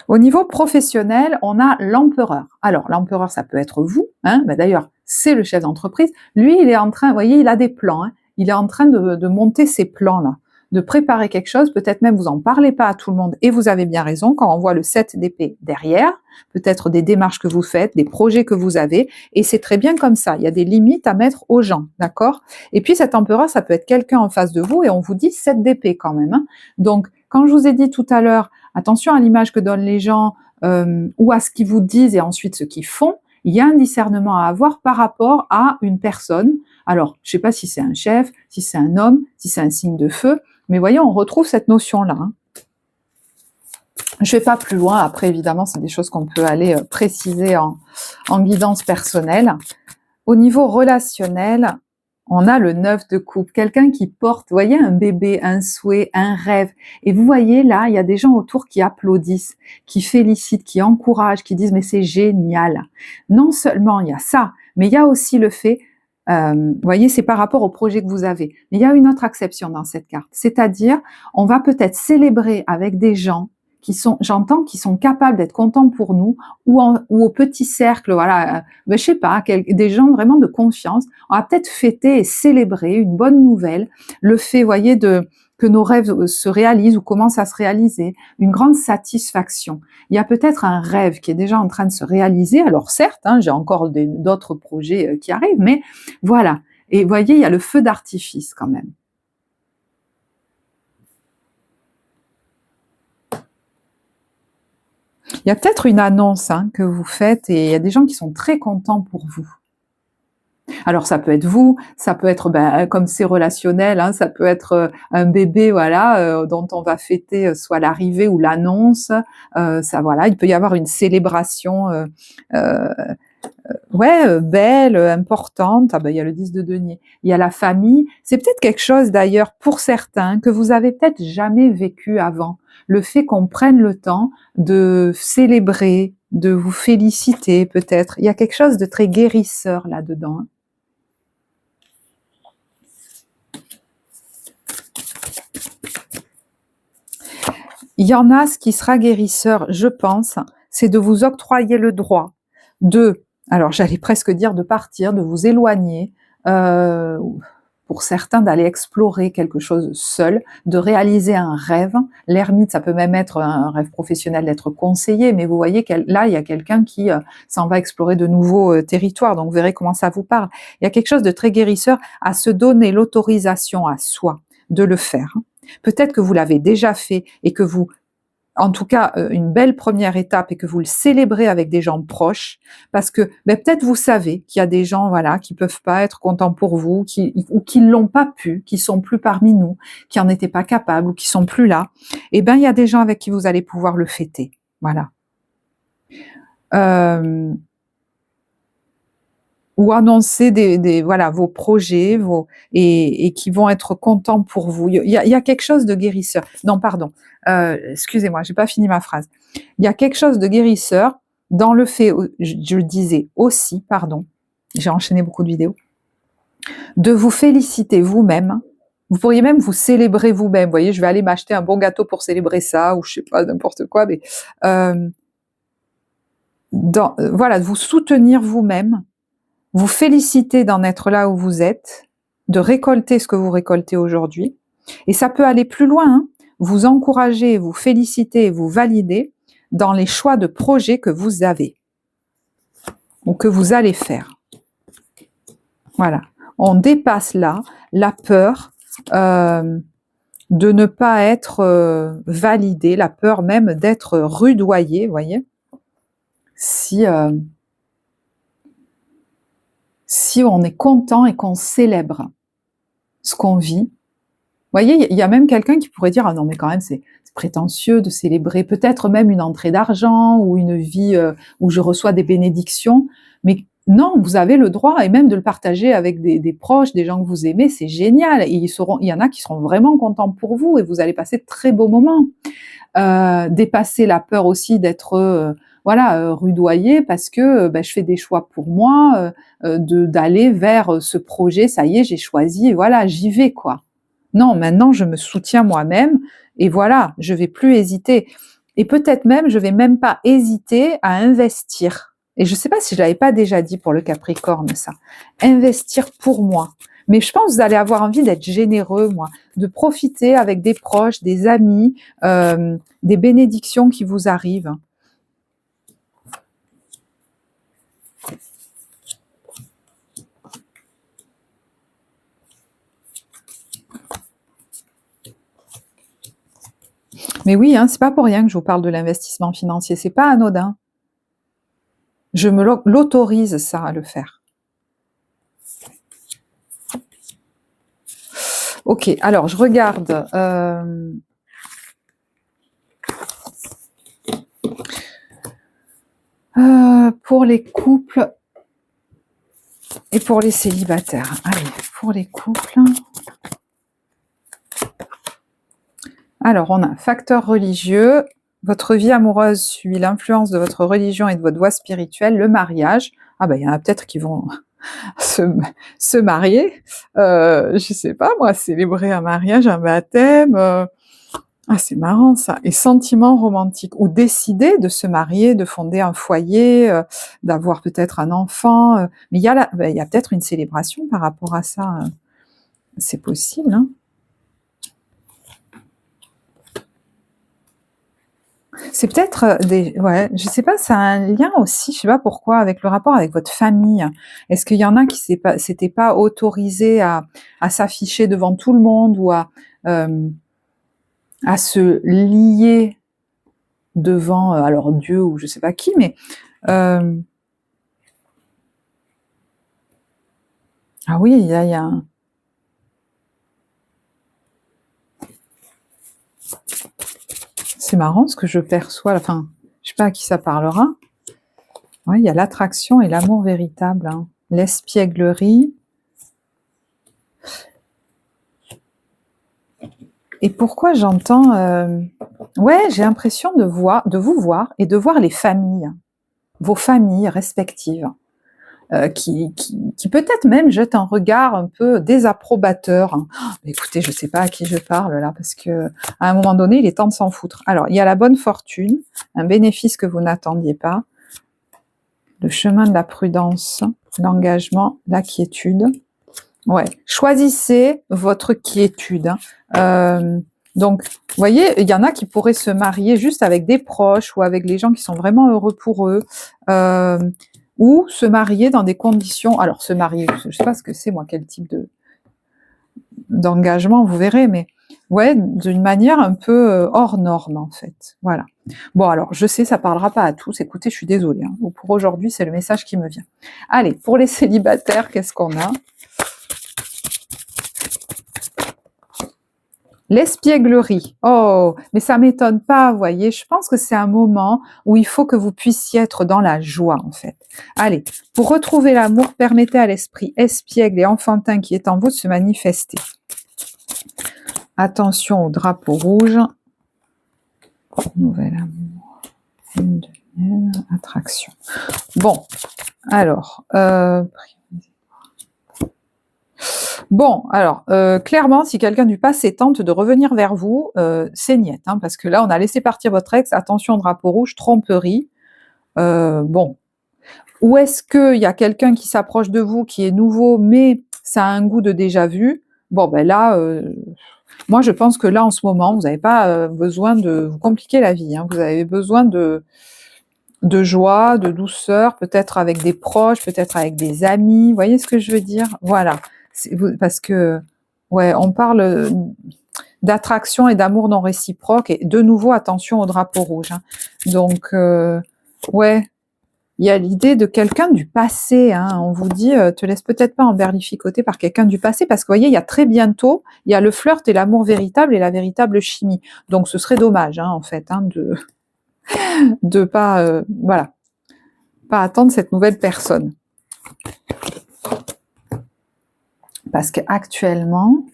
au niveau professionnel, on a l'empereur. Alors, l'empereur, ça peut être vous, hein, ben d'ailleurs, c'est le chef d'entreprise. Lui, il est en train, vous voyez, il a des plans, hein, il est en train de monter ses plans-là, de préparer quelque chose, peut-être même vous en parlez pas à tout le monde, et vous avez bien raison, quand on voit le 7 d'épée derrière, peut-être des démarches que vous faites, des projets que vous avez, et c'est très bien comme ça, il y a des limites à mettre aux gens, d'accord? Et puis cet empereur, ça peut être quelqu'un en face de vous, et on vous dit 7 d'épée quand même, hein. Donc, quand je vous ai dit tout à l'heure, attention à l'image que donnent les gens ou à ce qu'ils vous disent et ensuite ce qu'ils font, il y a un discernement à avoir par rapport à une personne. Alors, je ne sais pas si c'est un chef, si c'est un homme, si c'est un signe de feu, mais voyez, on retrouve cette notion-là. Hein. Je ne vais pas plus loin, après évidemment, c'est des choses qu'on peut aller préciser en guidance personnelle. Au niveau relationnel, on a le 9 de coupe, quelqu'un qui porte, vous voyez, un bébé, un souhait, un rêve. Et vous voyez là, il y a des gens autour qui applaudissent, qui félicitent, qui encouragent, qui disent mais c'est génial. Non seulement il y a ça, mais il y a aussi le fait, vous voyez, c'est par rapport au projet que vous avez. Mais il y a une autre acception dans cette carte, c'est-à-dire on va peut-être célébrer avec des gens qui sont, j'entends, qui sont capables d'être contents pour nous, ou au petit cercle, voilà, je sais pas, des gens vraiment de confiance. On va peut-être fêter et célébrer une bonne nouvelle, le fait, voyez, que nos rêves se réalisent ou commencent à se réaliser, une grande satisfaction. Il y a peut-être un rêve qui est déjà en train de se réaliser. Alors certes, hein, j'ai encore d'autres projets qui arrivent, mais voilà. Et voyez, il y a le feu d'artifice quand même. Il y a peut-être une annonce hein, que vous faites et il y a des gens qui sont très contents pour vous. Alors ça peut être vous, ça peut être comme c'est relationnel, hein, ça peut être un bébé voilà dont on va fêter soit l'arrivée ou l'annonce. Ça voilà, il peut y avoir une célébration belle, importante. Ah ben il y a le 10 de denier, il y a la famille. C'est peut-être quelque chose d'ailleurs pour certains que vous avez peut-être jamais vécu avant. Le fait qu'on prenne le temps de célébrer, de vous féliciter peut-être. Il y a quelque chose de très guérisseur là-dedans. Hein. Il y en a, ce qui sera guérisseur, je pense, c'est de vous octroyer le droit de, alors j'allais presque dire de partir, de vous éloigner, pour certains d'aller explorer quelque chose seul, de réaliser un rêve. L'ermite, ça peut même être un rêve professionnel d'être conseiller, mais vous voyez que là, il y a quelqu'un qui s'en va explorer de nouveaux territoires, donc vous verrez comment ça vous parle. Il y a quelque chose de très guérisseur à se donner l'autorisation à soi de le faire. Peut-être que vous l'avez déjà fait et que vous, en tout cas, une belle première étape et que vous le célébrez avec des gens proches, parce que peut-être vous savez qu'il y a des gens voilà qui peuvent pas être contents pour vous, ou qui l'ont pas pu, qui sont plus parmi nous, qui en étaient pas capables ou qui sont plus là. Et il y a des gens avec qui vous allez pouvoir le fêter. Voilà. Ou annoncer voilà vos projets et qui vont être contents pour vous. Il y a quelque chose de guérisseur. Non, pardon. Excusez-moi, j'ai pas fini ma phrase. Il y a quelque chose de guérisseur dans le fait, je le disais aussi, pardon, j'ai enchaîné beaucoup de vidéos, de vous féliciter vous-même. Vous pourriez même vous célébrer vous-même. Vous voyez, je vais aller m'acheter un bon gâteau pour célébrer ça, ou je sais pas, n'importe quoi, mais voilà, de vous soutenir vous-même, vous féliciter d'en être là où vous êtes, de récolter ce que vous récoltez aujourd'hui. Et ça peut aller plus loin, hein. Vous encourager, vous féliciter, vous valider dans les choix de projets que vous avez ou que vous allez faire. Voilà. On dépasse là la peur de ne pas être validé, la peur même d'être rudoyé, vous voyez, si on est content et qu'on célèbre ce qu'on vit. Vous voyez, il y a même quelqu'un qui pourrait dire « Ah non, mais quand même, c'est prétentieux de célébrer peut-être même une entrée d'argent ou une vie où je reçois des bénédictions. » Mais non, vous avez le droit, et même de le partager avec des proches, des gens que vous aimez, c'est génial. Et il y en a qui seront vraiment contents pour vous et vous allez passer de très beaux moments. Dépasser la peur aussi d'être rudoyé parce que je fais des choix pour moi, d'aller vers ce projet, ça y est, j'ai choisi, et voilà, j'y vais, quoi. Non, maintenant je me soutiens moi-même et voilà, je vais plus hésiter. Et peut-être même, je vais même pas hésiter à investir. Et je sais pas si je l'avais pas déjà dit pour le Capricorne, ça. Investir pour moi. Mais je pense que vous allez avoir envie d'être généreux, moi, de profiter avec des proches, des amis, des bénédictions qui vous arrivent. Mais oui, hein, c'est pas pour rien que je vous parle de l'investissement financier, c'est pas anodin. Je me l'autorise ça à le faire. Ok, alors je regarde. Pour les couples et pour les célibataires. Allez, pour les couples. Alors, on a facteur religieux. Votre vie amoureuse suit l'influence de votre religion et de votre voie spirituelle. Le mariage. Ah ben, il y en a peut-être qui vont se marier. Je sais pas, moi, célébrer un mariage, un baptême. Ah, c'est marrant ça. Et sentiments romantiques. Ou décider de se marier, de fonder un foyer, d'avoir peut-être un enfant. Mais il y a peut-être une célébration par rapport à ça. C'est possible, hein. C'est peut-être je sais pas, ça a un lien aussi, je sais pas pourquoi, avec le rapport avec votre famille. Est-ce qu'il y en a qui s'étaient pas autorisés à s'afficher devant tout le monde ou à se lier devant alors Dieu ou je sais pas qui, mais ah oui, il y a un... C'est marrant ce que je perçois, enfin, je sais pas à qui ça parlera. Ouais, il y a l'attraction et l'amour véritable, hein. L'espièglerie. Et pourquoi j'entends... ouais, j'ai l'impression de vous voir et de voir les familles, vos familles respectives, qui peut-être même jettent un regard un peu désapprobateur. Oh, écoutez, je sais pas à qui je parle là, parce que à un moment donné, il est temps de s'en foutre. Alors, il y a la bonne fortune, un bénéfice que vous n'attendiez pas, le chemin de la prudence, l'engagement, la quiétude. Ouais, choisissez votre quiétude. Donc, vous voyez, il y en a qui pourraient se marier juste avec des proches ou avec les gens qui sont vraiment heureux pour eux, ou se marier dans des conditions. Alors, se marier, je ne sais pas ce que c'est, moi, quel type d'engagement, vous verrez, mais ouais, d'une manière un peu hors norme, en fait. Voilà. Bon, alors, je sais, ça parlera pas à tous. Écoutez, je suis désolée. Hein. Pour aujourd'hui, c'est le message qui me vient. Allez, pour les célibataires, qu'est-ce qu'on a ? L'espièglerie. Oh, mais ça m'étonne pas, vous voyez. Je pense que c'est un moment où il faut que vous puissiez être dans la joie, en fait. Allez, pour retrouver l'amour, permettez à l'esprit espiègle et enfantin qui est en vous de se manifester. Attention au drapeau rouge. Nouvel amour. Lune de miel, attraction. Bon, alors... Bon, alors, clairement, si quelqu'un du passé tente de revenir vers vous, c'est niette, hein, parce que là, on a laissé partir votre ex, attention, drapeau rouge, tromperie, Bon. Ou est-ce qu'il y a quelqu'un qui s'approche de vous, qui est nouveau, mais ça a un goût de déjà vu? Bon, ben là, moi je pense que là, en ce moment, vous n'avez pas besoin de vous compliquer la vie, hein. Vous avez besoin de joie, de douceur, peut-être avec des proches, peut-être avec des amis. Vous voyez ce que je veux dire? Voilà. Parce que, ouais, on parle d'attraction et d'amour non réciproque. Et de nouveau, attention au drapeau rouge, hein. Donc, ouais, il y a l'idée de quelqu'un du passé, hein. On vous dit, te laisse peut-être pas emberlificoter par quelqu'un du passé, parce que vous voyez, il y a très bientôt, il y a le flirt et l'amour véritable et la véritable chimie. Donc, ce serait dommage, hein, en fait, hein, de pas, voilà, pas attendre cette nouvelle personne. Parce qu'actuellement,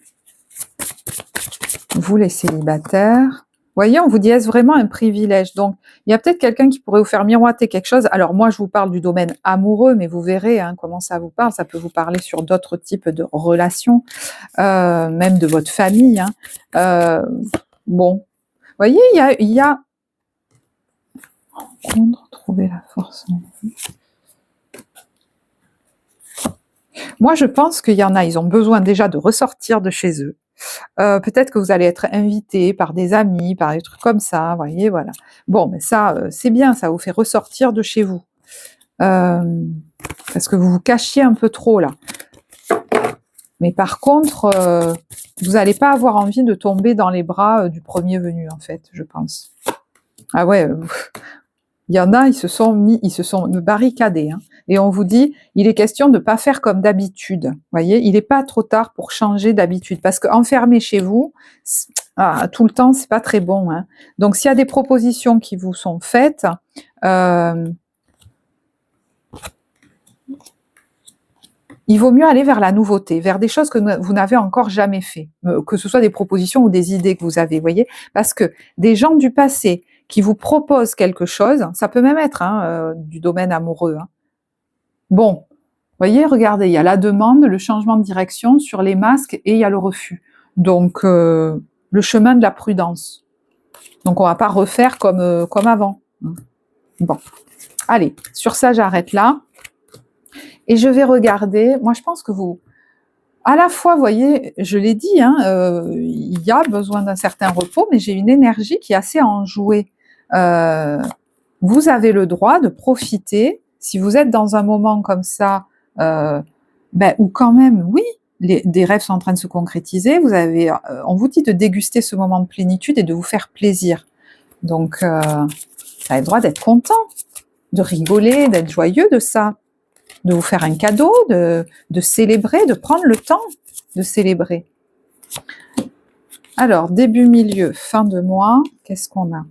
vous les célibataires, vous voyez, on vous dit, est-ce vraiment un privilège? Donc, il y a peut-être quelqu'un qui pourrait vous faire miroiter quelque chose. Alors moi, je vous parle du domaine amoureux, mais vous verrez hein, comment ça vous parle. Ça peut vous parler sur d'autres types de relations, même de votre famille, hein. Bon, vous voyez, il y a... Trouver la force en vous. Moi, je pense qu'il y en a, ils ont besoin déjà de ressortir de chez eux. Peut-être que vous allez être invité par des amis, par des trucs comme ça, vous voyez, voilà. Bon, mais ça, c'est bien, ça vous fait ressortir de chez vous. Parce que vous vous cachiez un peu trop, là. Mais par contre, vous n'allez pas avoir envie de tomber dans les bras du premier venu, en fait, je pense. Ah ouais, il y en a, ils se sont barricadés, hein. Et on vous dit, il est question de ne pas faire comme d'habitude. Vous voyez, il n'est pas trop tard pour changer d'habitude. Parce qu'enfermé chez vous, tout le temps, c'est pas très bon, hein. Donc, s'il y a des propositions qui vous sont faites, il vaut mieux aller vers la nouveauté, vers des choses que vous n'avez encore jamais fait, que ce soit des propositions ou des idées que vous avez, vous voyez. Parce que des gens du passé qui vous proposent quelque chose, ça peut même être hein, du domaine amoureux, hein. Bon, vous voyez, regardez, il y a la demande, le changement de direction sur les masques et il y a le refus. Donc, le chemin de la prudence. Donc, on ne va pas refaire comme avant. Bon, allez, sur ça, j'arrête là. Et je vais regarder, moi je pense que vous, à la fois, vous voyez, je l'ai dit, hein, il y a besoin d'un certain repos, mais j'ai une énergie qui est assez enjouée. Vous avez le droit de profiter, si vous êtes dans un moment comme ça, où quand même, oui, des rêves sont en train de se concrétiser, on vous dit de déguster ce moment de plénitude et de vous faire plaisir. Donc, vous avez le droit d'être content, de rigoler, d'être joyeux de ça, de vous faire un cadeau, de célébrer, de prendre le temps de célébrer. Alors, début, milieu, fin de mois, qu'est-ce qu'on a?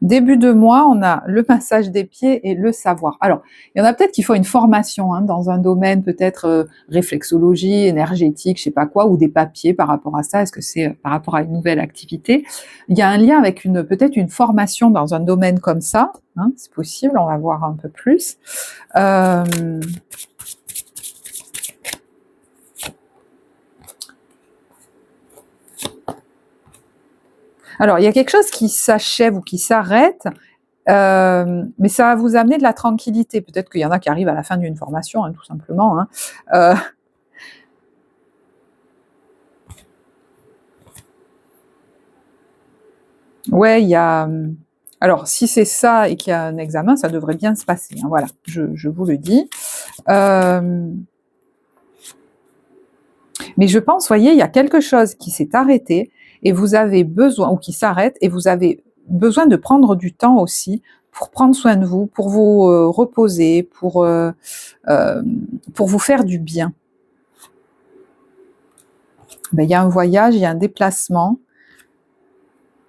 Début de mois, on a le massage des pieds et le savoir. Alors, il y en a peut-être qui font une formation hein, dans un domaine peut-être réflexologie, énergétique, je sais pas quoi, ou des papiers par rapport à ça. Est-ce que c'est par rapport à une nouvelle activité? Il y a un lien avec peut-être une formation dans un domaine comme ça. Hein, c'est possible, on va voir un peu plus. Alors, il y a quelque chose qui s'achève ou qui s'arrête, mais ça va vous amener de la tranquillité. Peut-être qu'il y en a qui arrivent à la fin d'une formation, hein, tout simplement. Hein. Ouais, il y a... Alors, si c'est ça et qu'il y a un examen, ça devrait bien se passer. Hein, voilà, je vous le dis. Mais je pense, voyez, il y a quelque chose qui s'est arrêté et vous avez besoin, ou qui s'arrête, et vous avez besoin de prendre du temps aussi pour prendre soin de vous, pour vous reposer, pour vous faire du bien. Ben, il y a un voyage, il y a un déplacement.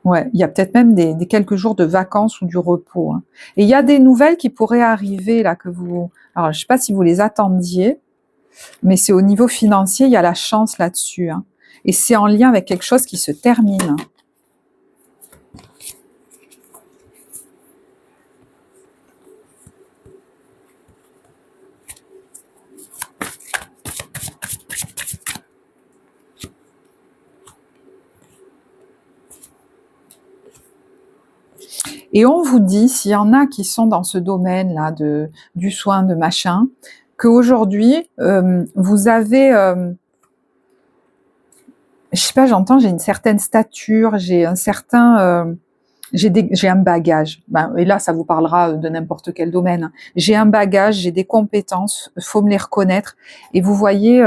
Ouais, il y a peut-être même des quelques jours de vacances ou du repos. Hein. Et il y a des nouvelles qui pourraient arriver là que vous... Alors, je ne sais pas si vous les attendiez, mais c'est au niveau financier, il y a la chance là-dessus. Hein. Et c'est en lien avec quelque chose qui se termine. Et on vous dit, s'il y en a qui sont dans ce domaine-là du soin, de machin, qu'aujourd'hui, vous avez... je sais pas, j'entends, j'ai une certaine stature, j'ai un certain... j'ai un bagage. Ben, et là, ça vous parlera de n'importe quel domaine. J'ai un bagage, j'ai des compétences, faut me les reconnaître. Et vous voyez...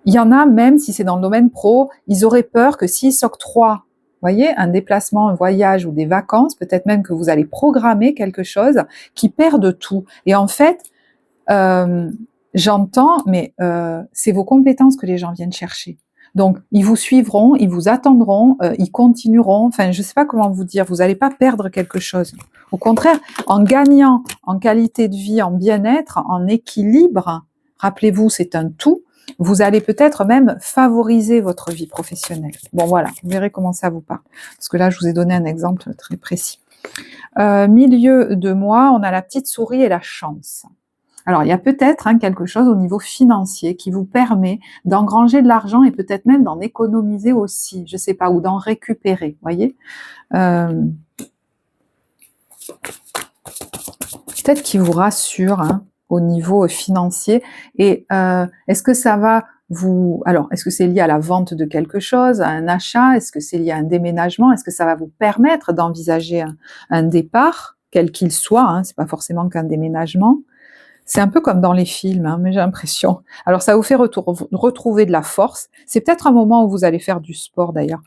il y en a, même si c'est dans le domaine pro, ils auraient peur que s'ils s'octroient, voyez, un déplacement, un voyage ou des vacances, peut-être même que vous allez programmer quelque chose, qui perdent tout. Et en fait, j'entends, mais c'est vos compétences que les gens viennent chercher. Donc, ils vous suivront, ils vous attendront, ils continueront. Enfin, je ne sais pas comment vous dire, vous n'allez pas perdre quelque chose. Au contraire, en gagnant en qualité de vie, en bien-être, en équilibre, rappelez-vous, c'est un tout, vous allez peut-être même favoriser votre vie professionnelle. Bon, voilà, vous verrez comment ça vous parle. Parce que là, je vous ai donné un exemple très précis. Milieu de mois, on a la petite souris et la chance. Alors, il y a peut-être quelque chose au niveau financier qui vous permet d'engranger de l'argent et peut-être même d'en économiser aussi, je ne sais pas, ou d'en récupérer, voyez. Peut-être qu'il vous rassure au niveau financier. Et est-ce que ça va vous... Alors, est-ce que c'est lié à la vente de quelque chose, à un achat? Est-ce que c'est lié à un déménagement? Est-ce que ça va vous permettre d'envisager un départ, quel qu'il soit, c'est pas forcément qu'un déménagement. C'est un peu comme dans les films, mais j'ai l'impression. Alors, ça vous fait retrouver de la force. C'est peut-être un moment où vous allez faire du sport, d'ailleurs.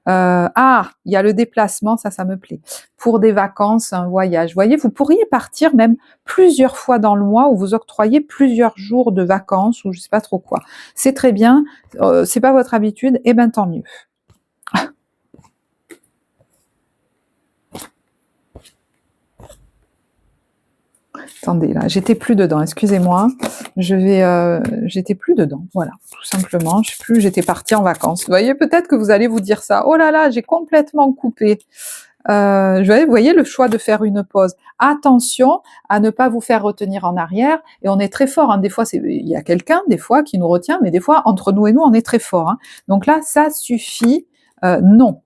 Il y a le déplacement, ça me plaît. Pour des vacances, un voyage. Vous voyez, vous pourriez partir même plusieurs fois dans le mois où vous octroyez plusieurs jours de vacances ou je sais pas trop quoi. C'est très bien. C'est pas votre habitude, et ben tant mieux. Attendez, là, j'étais plus dedans, excusez-moi. J'étais plus dedans, voilà, tout simplement. Je sais plus, j'étais partie en vacances. Vous voyez, peut-être que vous allez vous dire ça. Oh là là, j'ai complètement coupé. Vous voyez le choix de faire une pause. Attention à ne pas vous faire retenir en arrière. Et on est très fort. Des fois, il y a quelqu'un, des fois, qui nous retient, mais des fois, entre nous et nous, on est très fort. Donc là, ça suffit. Non.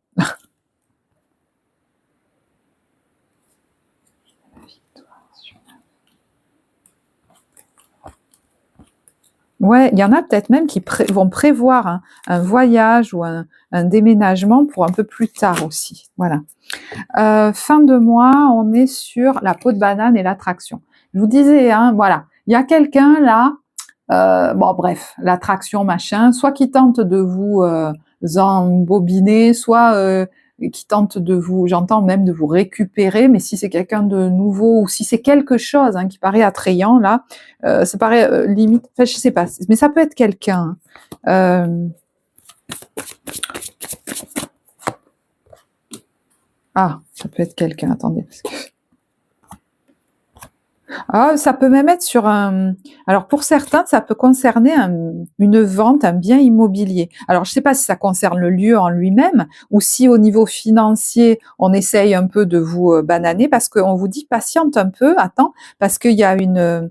Ouais, il y en a peut-être même qui vont prévoir un voyage ou un déménagement pour un peu plus tard aussi. Voilà. Fin de mois, on est sur la peau de banane et l'attraction. Je vous disais, voilà, il y a quelqu'un là, bon bref, l'attraction machin, soit qui tente de vous embobiner, soit qui tente de vous, j'entends même de vous récupérer, mais si c'est quelqu'un de nouveau ou si c'est quelque chose qui paraît attrayant là, ça paraît limite, enfin je sais pas, mais ça peut être quelqu'un. Ça peut être quelqu'un, attendez. Parce que... ça peut même être sur un... Alors, pour certains, ça peut concerner une vente, un bien immobilier. Alors, je ne sais pas si ça concerne le lieu en lui-même ou si au niveau financier, on essaye un peu de vous bananer parce qu'on vous dit patiente un peu, attends, parce qu'il y a une...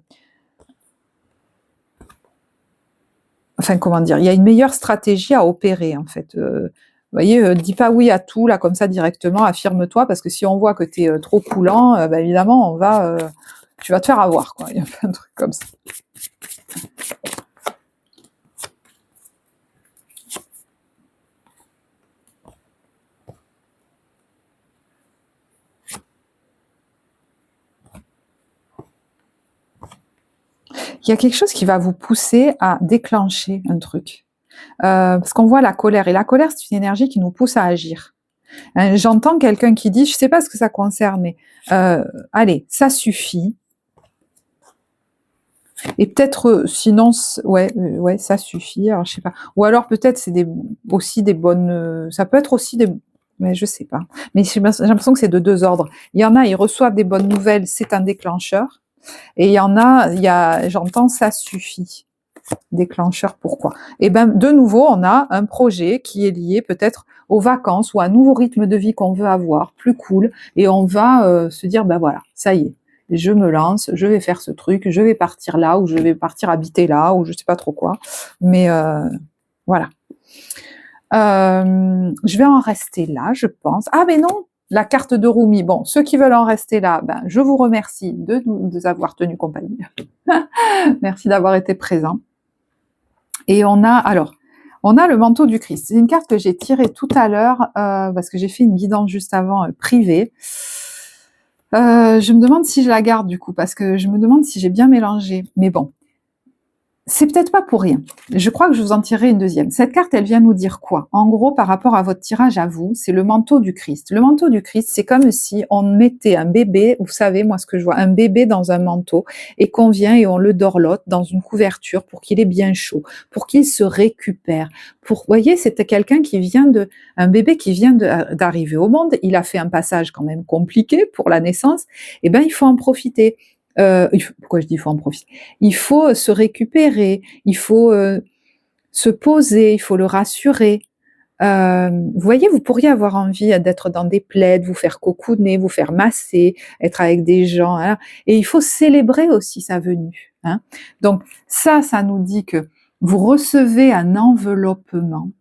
Enfin, comment dire, il y a une meilleure stratégie à opérer, en fait. Vous voyez, dis pas oui à tout, là, comme ça, directement, affirme-toi, parce que si on voit que tu es trop coulant, évidemment, tu vas te faire avoir, quoi. Il y a plein de trucs comme ça. Il y a quelque chose qui va vous pousser à déclencher un truc. Parce qu'on voit la colère, et la colère, c'est une énergie qui nous pousse à agir. J'entends quelqu'un qui dit, je ne sais pas ce que ça concerne, mais allez, ça suffit. Et peut-être, sinon, ouais, ça suffit. Alors, je sais pas. Ou alors peut-être c'est aussi des bonnes. Ça peut être aussi des. Mais je sais pas. Mais j'ai l'impression que c'est de deux ordres. Il y en a, ils reçoivent des bonnes nouvelles, c'est un déclencheur. Et il y en a, j'entends, ça suffit. Déclencheur, pourquoi? Et ben, de nouveau, on a un projet qui est lié peut-être aux vacances ou à un nouveau rythme de vie qu'on veut avoir, plus cool. Et on va se dire, ben voilà, ça y est. Je me lance, je vais faire ce truc, je vais partir là, ou je vais partir habiter là, ou je sais pas trop quoi. Mais voilà. Je vais en rester là, je pense. Ah, mais non, la carte de Rumi. Bon, ceux qui veulent en rester là, ben, je vous remercie de nous avoir tenu compagnie. Merci d'avoir été présents. Et on a le manteau du Christ. C'est une carte que j'ai tirée tout à l'heure parce que j'ai fait une guidance juste avant privée. Je me demande si je la garde du coup parce que je me demande si j'ai bien mélangé. Mais bon, c'est peut-être pas pour rien. Je crois que je vous en tirerai une deuxième. Cette carte, elle vient nous dire quoi? En gros, par rapport à votre tirage à vous, c'est le manteau du Christ. Le manteau du Christ, c'est comme si on mettait un bébé, vous savez, moi ce que je vois, un bébé dans un manteau, et qu'on vient et on le dorlote dans une couverture pour qu'il ait bien chaud, pour qu'il se récupère. Vous voyez, c'était quelqu'un qui vient un bébé qui vient d'arriver au monde. Il a fait un passage quand même compliqué pour la naissance. Eh ben, il faut en profiter. Pourquoi je dis il faut en profiter? Il faut se récupérer, il faut se poser, il faut le rassurer. Vous voyez, vous pourriez avoir envie d'être dans des plaids, vous faire cocooner, vous faire masser, être avec des gens, hein, et il faut célébrer aussi sa venue. Hein. Donc ça nous dit que vous recevez un enveloppement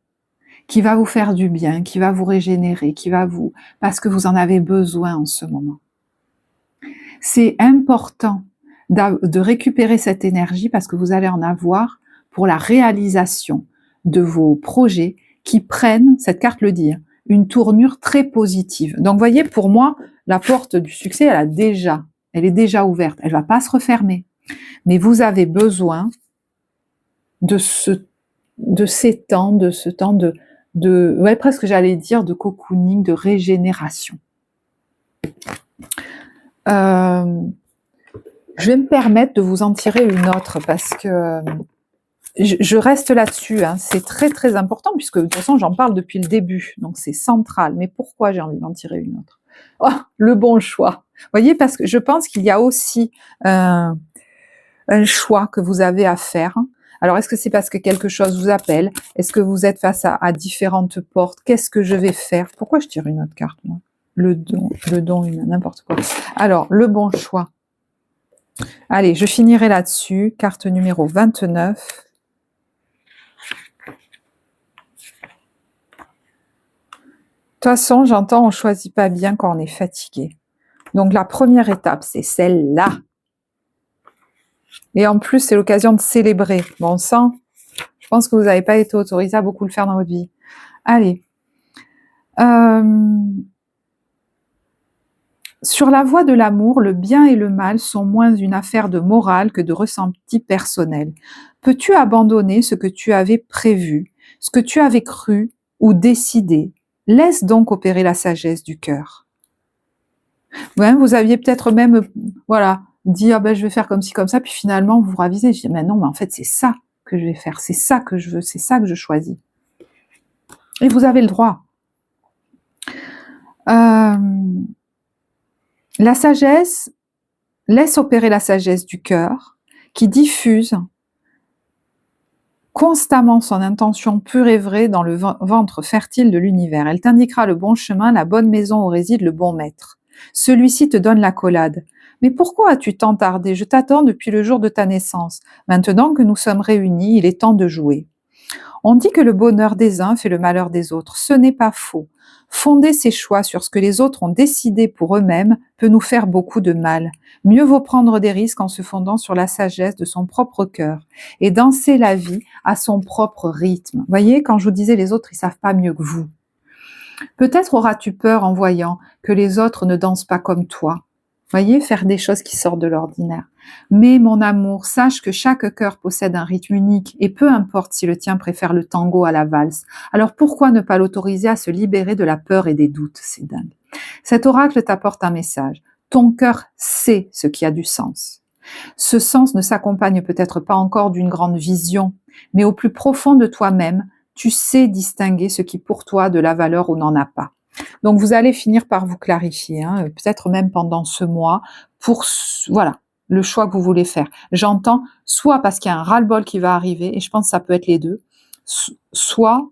qui va vous faire du bien, qui va vous régénérer, parce que vous en avez besoin en ce moment. C'est important de récupérer cette énergie parce que vous allez en avoir pour la réalisation de vos projets qui prennent, cette carte le dit, une tournure très positive. Donc, vous voyez, pour moi, la porte du succès, elle est déjà ouverte. Elle va pas se refermer. Mais vous avez besoin de ce temps ouais, presque j'allais dire de cocooning, de régénération. Je vais me permettre de vous en tirer une autre parce que je reste là-dessus. Hein. C'est très très important puisque de toute façon j'en parle depuis le début, donc c'est central. Mais pourquoi j'ai envie d'en tirer une autre? Oh, le bon choix. Vous voyez, parce que je pense qu'il y a aussi un choix que vous avez à faire. Alors, est-ce que c'est parce que quelque chose vous appelle? Est-ce que vous êtes face à différentes portes? Qu'est-ce que je vais faire? Pourquoi je tire une autre carte, moi? Le don, n'importe quoi. Alors, le bon choix. Allez, je finirai là-dessus. Carte numéro 29. De toute façon, j'entends, on choisit pas bien quand on est fatigué. Donc, la première étape, c'est celle-là. Et en plus, c'est l'occasion de célébrer. Bon sang, je pense que vous n'avez pas été autorisé à beaucoup le faire dans votre vie. Allez. Sur la voie de l'amour, le bien et le mal sont moins une affaire de morale que de ressenti personnel. Peux-tu abandonner ce que tu avais prévu, ce que tu avais cru ou décidé? Laisse donc opérer la sagesse du cœur. Ouais, vous aviez peut-être même, dit ah ben je vais faire comme ci comme ça, puis finalement vous vous ravisez. Je dis mais non, mais en fait c'est ça que je vais faire, c'est ça que je veux, c'est ça que je choisis. Et vous avez le droit. La sagesse, laisse opérer la sagesse du cœur qui diffuse constamment son intention pure et vraie dans le ventre fertile de l'univers. Elle t'indiquera le bon chemin, la bonne maison où réside le bon maître. Celui-ci te donne l'accolade. Mais pourquoi as-tu tant tardé? Je t'attends depuis le jour de ta naissance. Maintenant que nous sommes réunis, il est temps de jouer. On dit que le bonheur des uns fait le malheur des autres. Ce n'est pas faux. Fonder ses choix sur ce que les autres ont décidé pour eux-mêmes peut nous faire beaucoup de mal. Mieux vaut prendre des risques en se fondant sur la sagesse de son propre cœur et danser la vie à son propre rythme. Vous voyez, quand je vous disais les autres, ils savent pas mieux que vous. Peut-être auras-tu peur en voyant que les autres ne dansent pas comme toi. Voyez, faire des choses qui sortent de l'ordinaire. Mais mon amour, sache que chaque cœur possède un rythme unique et peu importe si le tien préfère le tango à la valse. Alors pourquoi ne pas l'autoriser à se libérer de la peur et des doutes? C'est dingue. Cet oracle t'apporte un message. Ton cœur sait ce qui a du sens. Ce sens ne s'accompagne peut-être pas encore d'une grande vision, mais au plus profond de toi-même, tu sais distinguer ce qui pour toi a de la valeur ou n'en a pas. Donc vous allez finir par vous clarifier, hein, peut-être même pendant ce mois, pour le choix que vous voulez faire. J'entends soit parce qu'il y a un ras-le-bol qui va arriver, et je pense que ça peut être les deux, soit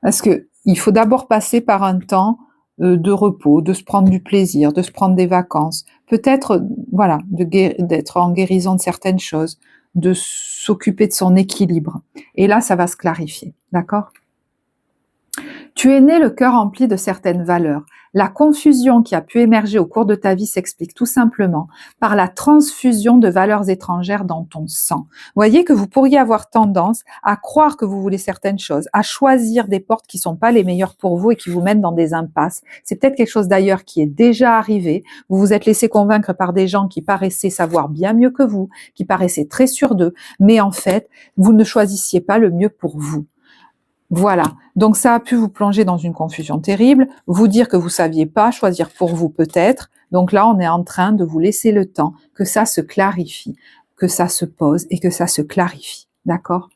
parce que il faut d'abord passer par un temps de repos, de se prendre du plaisir, de se prendre des vacances, peut-être d'être en guérison de certaines choses, de s'occuper de son équilibre. Et là, ça va se clarifier, d'accord ? Tu es né le cœur rempli de certaines valeurs. La confusion qui a pu émerger au cours de ta vie s'explique tout simplement par la transfusion de valeurs étrangères dans ton sang. Voyez que vous pourriez avoir tendance à croire que vous voulez certaines choses, à choisir des portes qui ne sont pas les meilleures pour vous et qui vous mènent dans des impasses. C'est peut-être quelque chose d'ailleurs qui est déjà arrivé. Vous vous êtes laissé convaincre par des gens qui paraissaient savoir bien mieux que vous, qui paraissaient très sûrs d'eux, mais en fait, vous ne choisissiez pas le mieux pour vous. Voilà, donc ça a pu vous plonger dans une confusion terrible, vous dire que vous saviez pas choisir pour vous peut-être. Donc là, on est en train de vous laisser le temps que ça se clarifie, que ça se pose et que ça se clarifie. D'accord?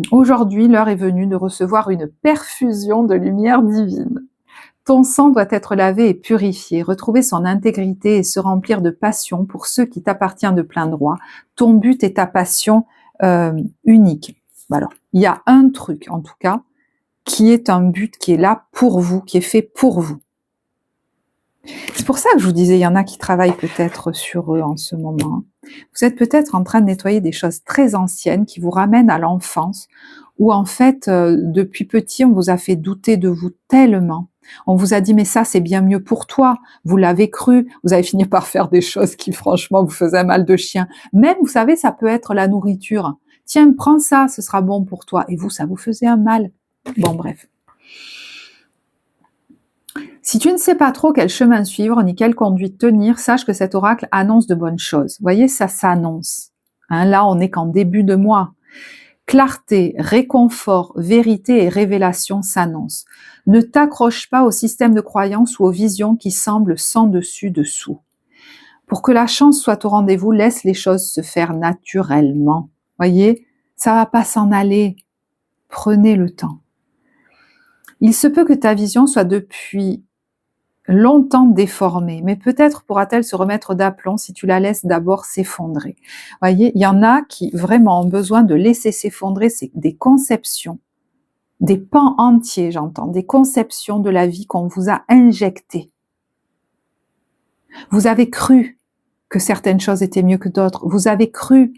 Aujourd'hui, l'heure est venue de recevoir une perfusion de lumière divine. Ton sang doit être lavé et purifié, retrouver son intégrité et se remplir de passion pour ceux qui t'appartiennent de plein droit. Ton but est ta passion unique. Alors, il y a un truc, en tout cas, qui est un but qui est là pour vous, qui est fait pour vous. C'est pour ça que je vous disais, il y en a qui travaillent peut-être sur eux en ce moment. Vous êtes peut-être en train de nettoyer des choses très anciennes qui vous ramènent à l'enfance, où en fait, depuis petit, on vous a fait douter de vous tellement. On vous a dit, mais ça, c'est bien mieux pour toi. Vous l'avez cru. Vous avez fini par faire des choses qui, franchement, vous faisaient mal de chien. Même, vous savez, ça peut être la nourriture. Tiens, prends ça, ce sera bon pour toi. Et vous, ça vous faisait un mal. Bon, bref. Si tu ne sais pas trop quel chemin suivre, ni quelle conduite tenir, sache que cet oracle annonce de bonnes choses. Vous voyez, ça s'annonce. Là, on n'est qu'en début de mois. Clarté, réconfort, vérité et révélation s'annoncent. Ne t'accroche pas au système de croyance ou aux visions qui semblent sans dessus-dessous. Pour que la chance soit au rendez-vous, laisse les choses se faire naturellement. Voyez, ça va pas s'en aller. Prenez le temps. Il se peut que ta vision soit depuis longtemps déformée, mais peut-être pourra-t-elle se remettre d'aplomb si tu la laisses d'abord s'effondrer. Voyez, il y en a qui vraiment ont besoin de laisser s'effondrer des conceptions, des pans entiers, j'entends, des conceptions de la vie qu'on vous a injectées. Vous avez cru que certaines choses étaient mieux que d'autres. Vous avez cru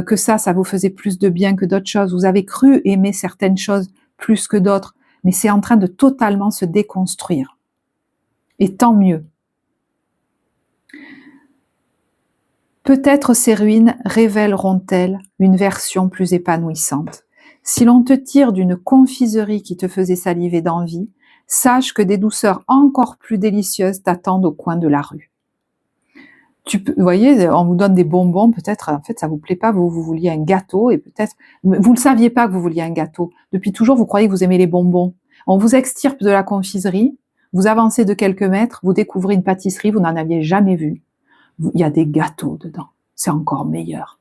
que ça vous faisait plus de bien que d'autres choses. Vous avez cru aimer certaines choses plus que d'autres. Mais c'est en train de totalement se déconstruire. Et tant mieux. Peut-être ces ruines révéleront-elles une version plus épanouissante. Si l'on te tire d'une confiserie qui te faisait saliver d'envie, sache que des douceurs encore plus délicieuses t'attendent au coin de la rue. Vous voyez, on vous donne des bonbons, peut-être, en fait, ça vous plaît pas, vous vouliez un gâteau, et peut-être, vous ne saviez pas que vous vouliez un gâteau. Depuis toujours, vous croyez que vous aimez les bonbons. On vous extirpe de la confiserie, vous avancez de quelques mètres, vous découvrez une pâtisserie, vous n'en aviez jamais vu. Il y a des gâteaux dedans. C'est encore meilleur.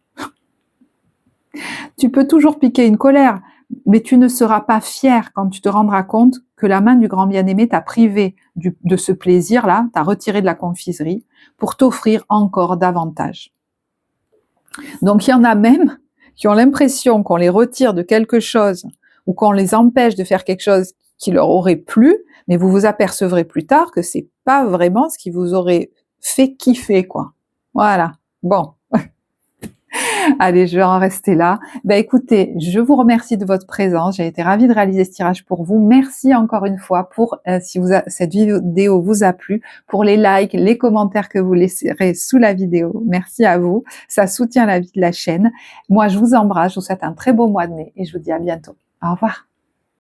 Tu peux toujours piquer une colère, mais tu ne seras pas fier quand tu te rendras compte que la main du grand bien-aimé t'a privé de ce plaisir-là, t'a retiré de la confiserie pour t'offrir encore davantage. Donc il y en a même qui ont l'impression qu'on les retire de quelque chose ou qu'on les empêche de faire quelque chose qui leur aurait plu, mais vous vous apercevrez plus tard que c'est pas vraiment ce qui vous aurait fait kiffer, quoi. Voilà. Bon. Allez, je vais en rester là. Écoutez, je vous remercie de votre présence. J'ai été ravie de réaliser ce tirage pour vous. Merci encore une fois pour, si cette vidéo vous a plu, pour les likes, les commentaires que vous laisserez sous la vidéo. Merci à vous. Ça soutient la vie de la chaîne. Moi, je vous embrasse. Je vous souhaite un très beau mois de mai et je vous dis à bientôt. Au revoir.